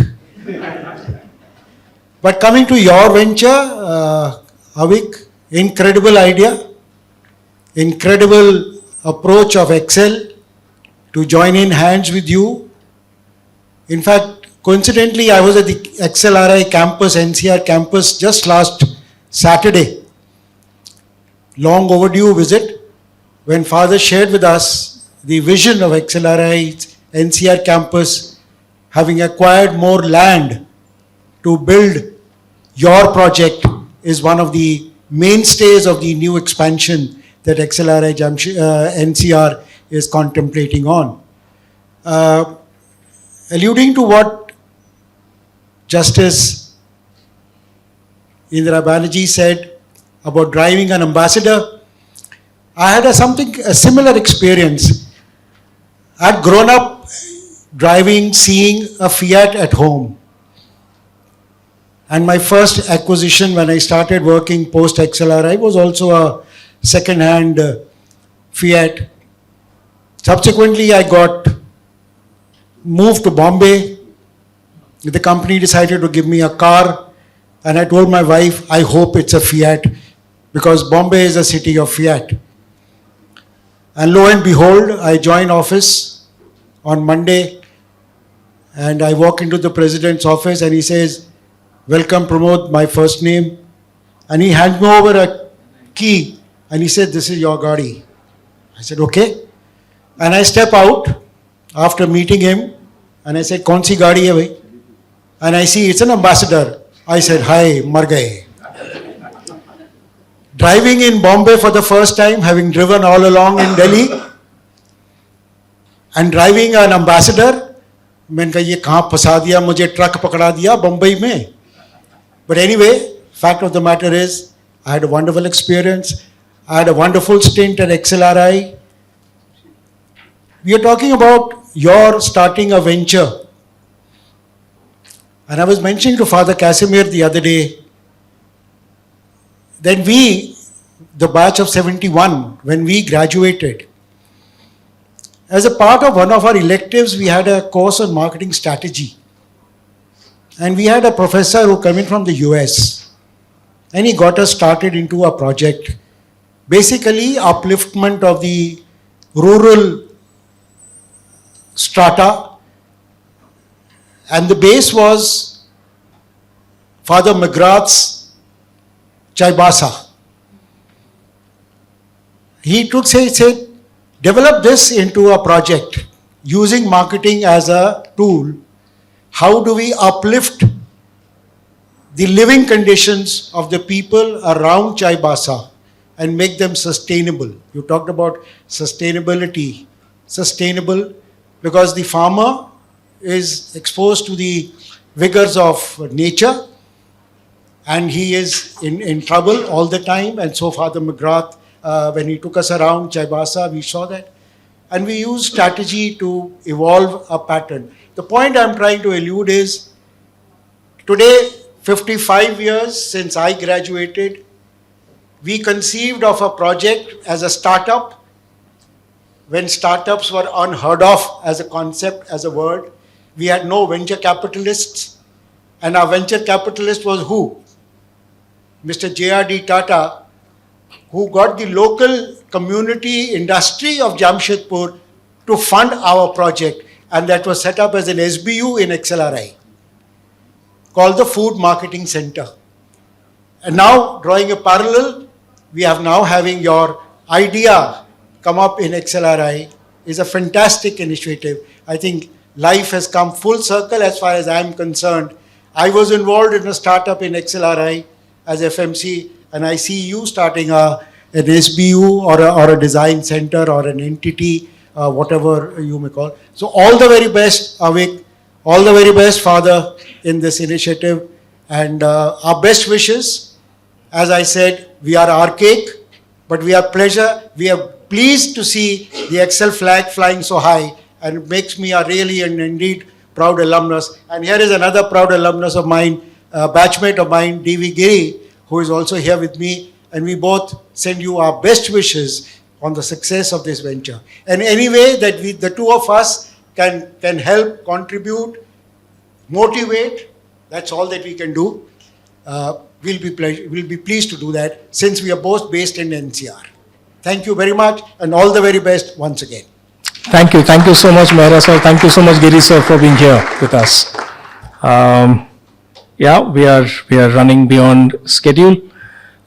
S9: But coming to your venture, Avik, incredible idea, incredible approach of Excel to join in hands with you. In fact, coincidentally, I was at the XLRI campus, NCR campus, just last Saturday. Long overdue visit, when Father shared with us the vision of XLRI NCR campus, having acquired more land to build your project, is one of the mainstays of the new expansion that XLRI NCR is contemplating on. Alluding to what Justice Indira Banerjee said about driving an ambassador, I had a similar experience. I'd grown up driving, seeing a Fiat at home. And my first acquisition when I started working post XLRI was also a second-hand Fiat. Subsequently, I got moved to Bombay. The company decided to give me a car, and I told my wife, I hope it's a Fiat, because Bombay is a city of Fiat. And lo and behold, I join office on Monday and I walk into the president's office and he says, "Welcome Pramod, my first name." And he hands me over a key and he said, "This is your Gaudi." I said, "Okay." And I step out after meeting him and I said, "Kaun si gaadi hai bhai?" And I see it's an ambassador. I said, "Hi, mar gaye." Driving in Bombay for the first time, having driven all along in Delhi, and driving an ambassador, मैंने कहा ये कहाँ फंसा दिया मुझे, truck पकड़ा दिया बम्बई में. But anyway, fact of the matter is, I had a wonderful experience. I had a wonderful stint at XLRI. We are talking about your starting a venture. And I was mentioning to Father Casimir the other day, that we, the batch of 71, when we graduated, as a part of one of our electives, we had a course on marketing strategy. And we had a professor who came in from the US. And he got us started into a project, basically upliftment of the rural strata. And the base was Father McGrath's Chaibasa. He said, develop this into a project using marketing as a tool. How do we uplift the living conditions of the people around Chaibasa and make them sustainable? You talked about sustainability. Sustainable because the farmer is exposed to the vigors of nature and he is in trouble all the time. And so Father McGrath, when he took us around Chaibasa, we saw that. And we used strategy to evolve a pattern. The point I'm trying to allude is, today, 55 years since I graduated, we conceived of a project as a startup, when startups were unheard of as a concept, as a word. We had no venture capitalists, and our venture capitalist was who? Mr. J.R.D. Tata, who got the local community industry of Jamshedpur to fund our project, and that was set up as an SBU in XLRI, called the Food Marketing Center. And now, drawing a parallel, we have now having your idea come up in XLRI is a fantastic initiative. I think life has come full circle as far as I am concerned. I was involved in a startup in XLRI as FMC, and I see you starting an SBU or a design center or an entity, whatever you may call. So all the very best, Avik, all the very best, Father, in this initiative, and our best wishes. As I said, we are archaic, but we are pleased to see the XL flag flying so high, and it makes me a really and indeed proud alumnus. And here is another proud alumnus of mine, batchmate of mine, D.V. Giri, who is also here with me, and we both send you our best wishes on the success of this venture. And any way that the two of us can help, contribute, motivate, that's all that we can do. We'll be pleased to do that, since we are both based in NCR. Thank you very much, and all the very best once again.
S4: Thank you so much, Mehra sir. Thank you so much, Giri sir, for being here with us. Yeah, we are running beyond schedule.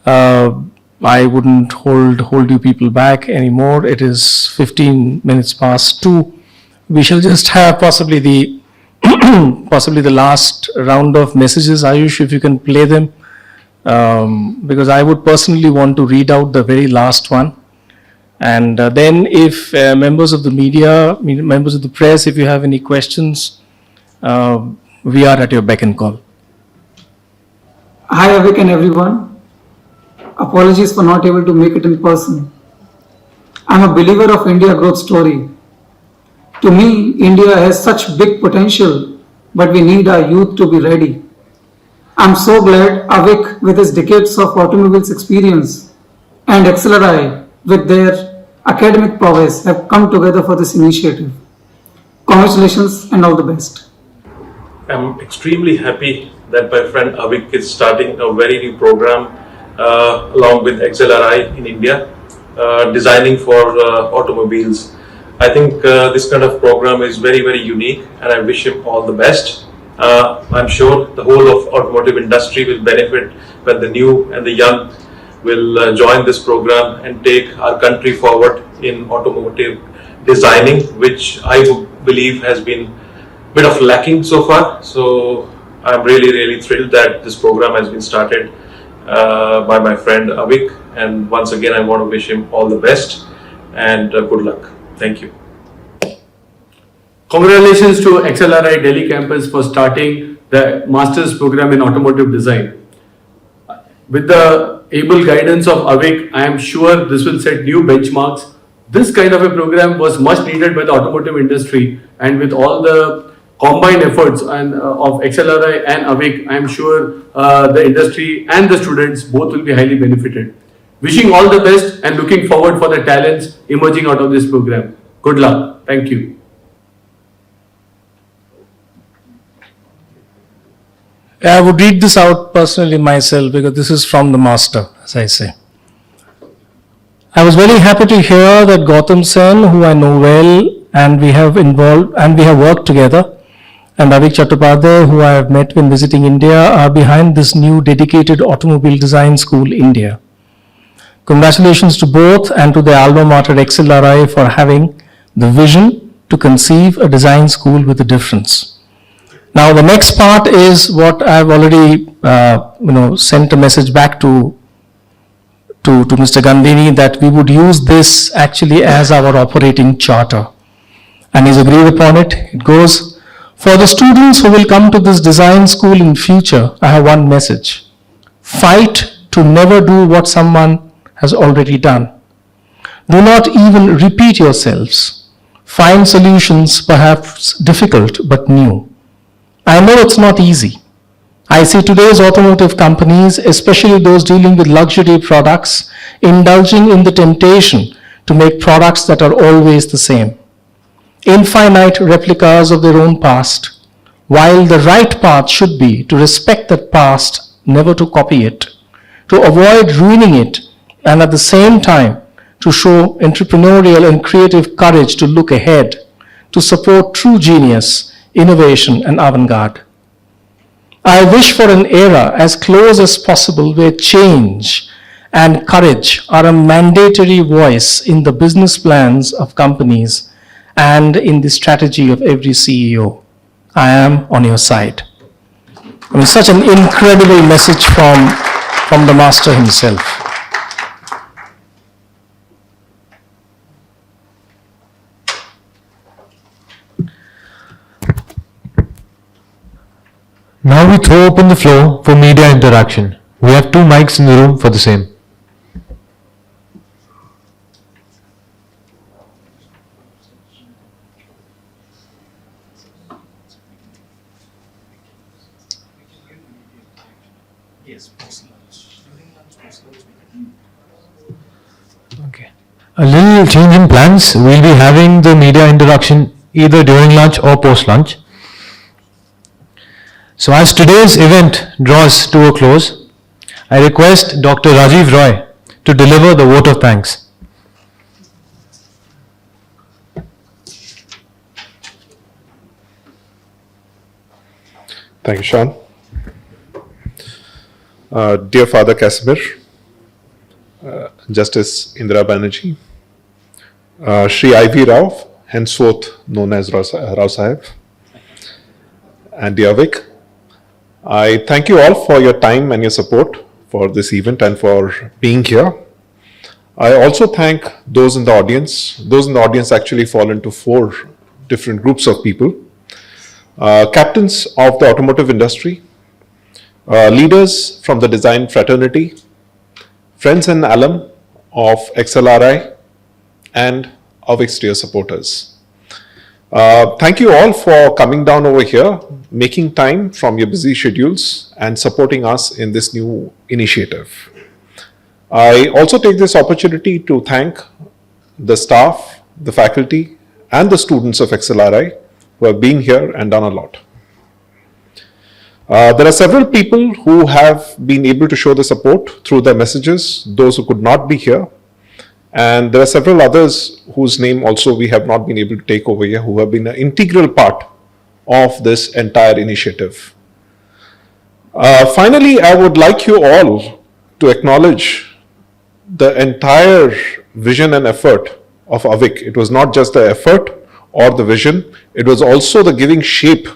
S4: I wouldn't hold you people back anymore. It is 15 minutes past 2. We shall just have possibly the last round of messages. Ayush, if you can play them, because I would personally want to read out the very last one. And then if members of the media, members of the press, if you have any questions, we are at your beck and call.
S10: Hi Avik and everyone. Apologies for not able to make it in person. I'm a believer of India growth story. To me, India has such big potential, but we need our youth to be ready. I'm so glad Avik, with his decades of automobiles experience, and XLRI, with their academic prowess, have come together for this initiative. Congratulations and all the best.
S14: I'm extremely happy that my friend Avik is starting a very new program
S11: along with XLRI in India, designing for automobiles. I think this kind of program is very, very unique, and I wish him all the best. I'm sure the whole of automotive industry will benefit when the new and the young will join this program and take our country forward in automotive designing, which I believe has been a bit of lacking so far. So I'm really, really thrilled that this program has been started by my friend Avik, and once again I want to wish him all the best and good luck. Thank you.
S12: Congratulations to XLRI Delhi campus for starting the master's program in automotive design. With the able guidance of Avik, I am sure this will set new benchmarks. This kind of a program was much needed by the automotive industry, and with all the combined efforts of XLRI and Avik, I am sure the industry and the students both will be highly benefited. Wishing all the best and looking forward for the talents emerging out of this program. Good luck. Thank you.
S4: I would read this out personally myself because this is from the master, as I say. I was very happy to hear that Gautam Sen, who I know well, and we have worked together, and Avik Chattopadhyay, who I have met when visiting India, are behind this new dedicated automobile design school, India. Congratulations to both and to the alma mater XLRI for having the vision to conceive a design school with a difference. Now the next part is what I've already sent a message back to Mr. Gandhini, that we would use this actually as our operating charter, and he's agreed upon it. It goes, for the students who will come to this design school in future, I have one message: fight to never do what someone has already done. Do not even repeat yourselves. Find solutions, perhaps difficult but new. I know it's not easy. I see today's automotive companies, especially those dealing with luxury products, indulging in the temptation to make products that are always the same. Infinite replicas of their own past, while the right path should be to respect that past, never to copy it, to avoid ruining it, and at the same time to show entrepreneurial and creative courage to look ahead, to support true genius, innovation and avant-garde. I wish for an era as close as possible where change and courage are a mandatory voice in the business plans of companies and in the strategy of every CEO. I am on your side. I mean, such an incredible message from the master himself.
S1: Now we throw open the floor for media interaction. We have 2 mics in the room for the same. Okay. A little change in plans. We'll be having the media interaction either during lunch or post lunch. So as today's event draws to a close, I request Dr. Rajiv Roy to deliver the vote of thanks.
S23: Thank you, Sean. Dear Father Casimir, Justice Indira Banerjee, Shri I.V. Rao, henceforth known as Rao Sahib, and dear Avik, I thank you all for your time and your support for this event and for being here. I also thank those in the audience. Those in the audience actually fall into 4 different groups of people. Captains of the automotive industry, leaders from the design fraternity, friends and alum of XLRI, and Avik's dear supporters. Thank you all for coming down over here, making time from your busy schedules and supporting us in this new initiative. I also take this opportunity to thank the staff, the faculty, and the students of XLRI who have been here and done a lot. There are several people who have been able to show the support through their messages, those who could not be here. And there are several others whose name also we have not been able to take over here, who have been an integral part of this entire initiative. Finally, I would like you all to acknowledge the entire vision and effort of Avik. It was not just the effort or the vision, it was also the giving shape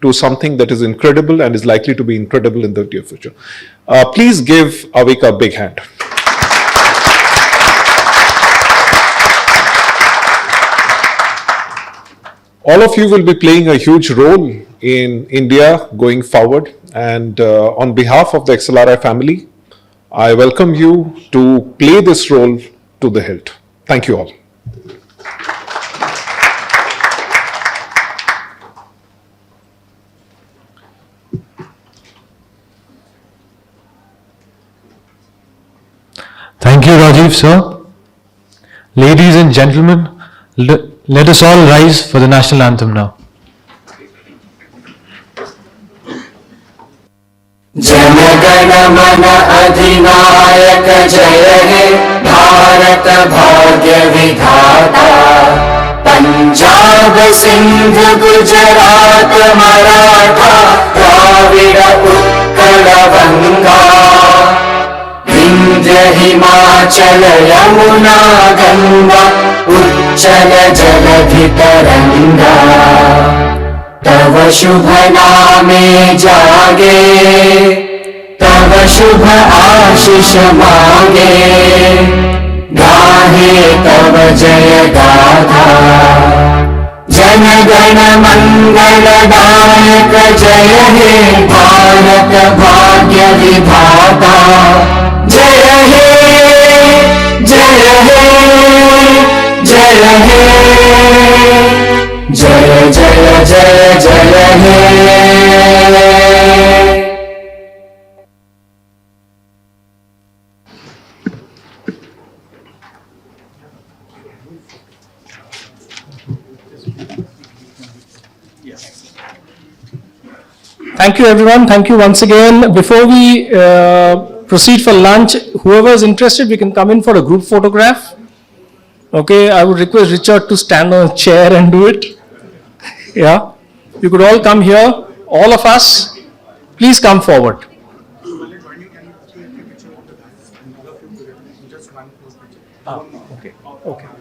S23: to something that is incredible and is likely to be incredible in the near future. Please give Avik a big hand. All of you will be playing a huge role in India going forward, and on behalf of the XLRI family, I welcome you to play this role to the hilt. Thank you all.
S1: Thank you, Rajiv, sir. Ladies and gentlemen, let us all rise for the national anthem now.
S13: Jana Gana मन अधिनायक जय हे भारत भाग्य विधाता पंजाब सिंध गुजरात मराठा द्राविड़ उत्कल गंगा विंध्य हिमाचल यमुना गंगा उच्चल जलधि तरंगा तव शुभ नामे जागे तव शुभ आशीष मांगे गाहे तव जय गाथा जन गण मंगल दायक जय हे भारत भाग्य विधाता जय हे जय हे जय हे जय जय जय जय हे
S4: Thank you, everyone. Thank you once again. Before we proceed for lunch, whoever is interested, we can come in for a group photograph. Okay, I would request Richard to stand on a chair and do it. Yeah, you could all come here, all of us. Please come forward. Okay, okay.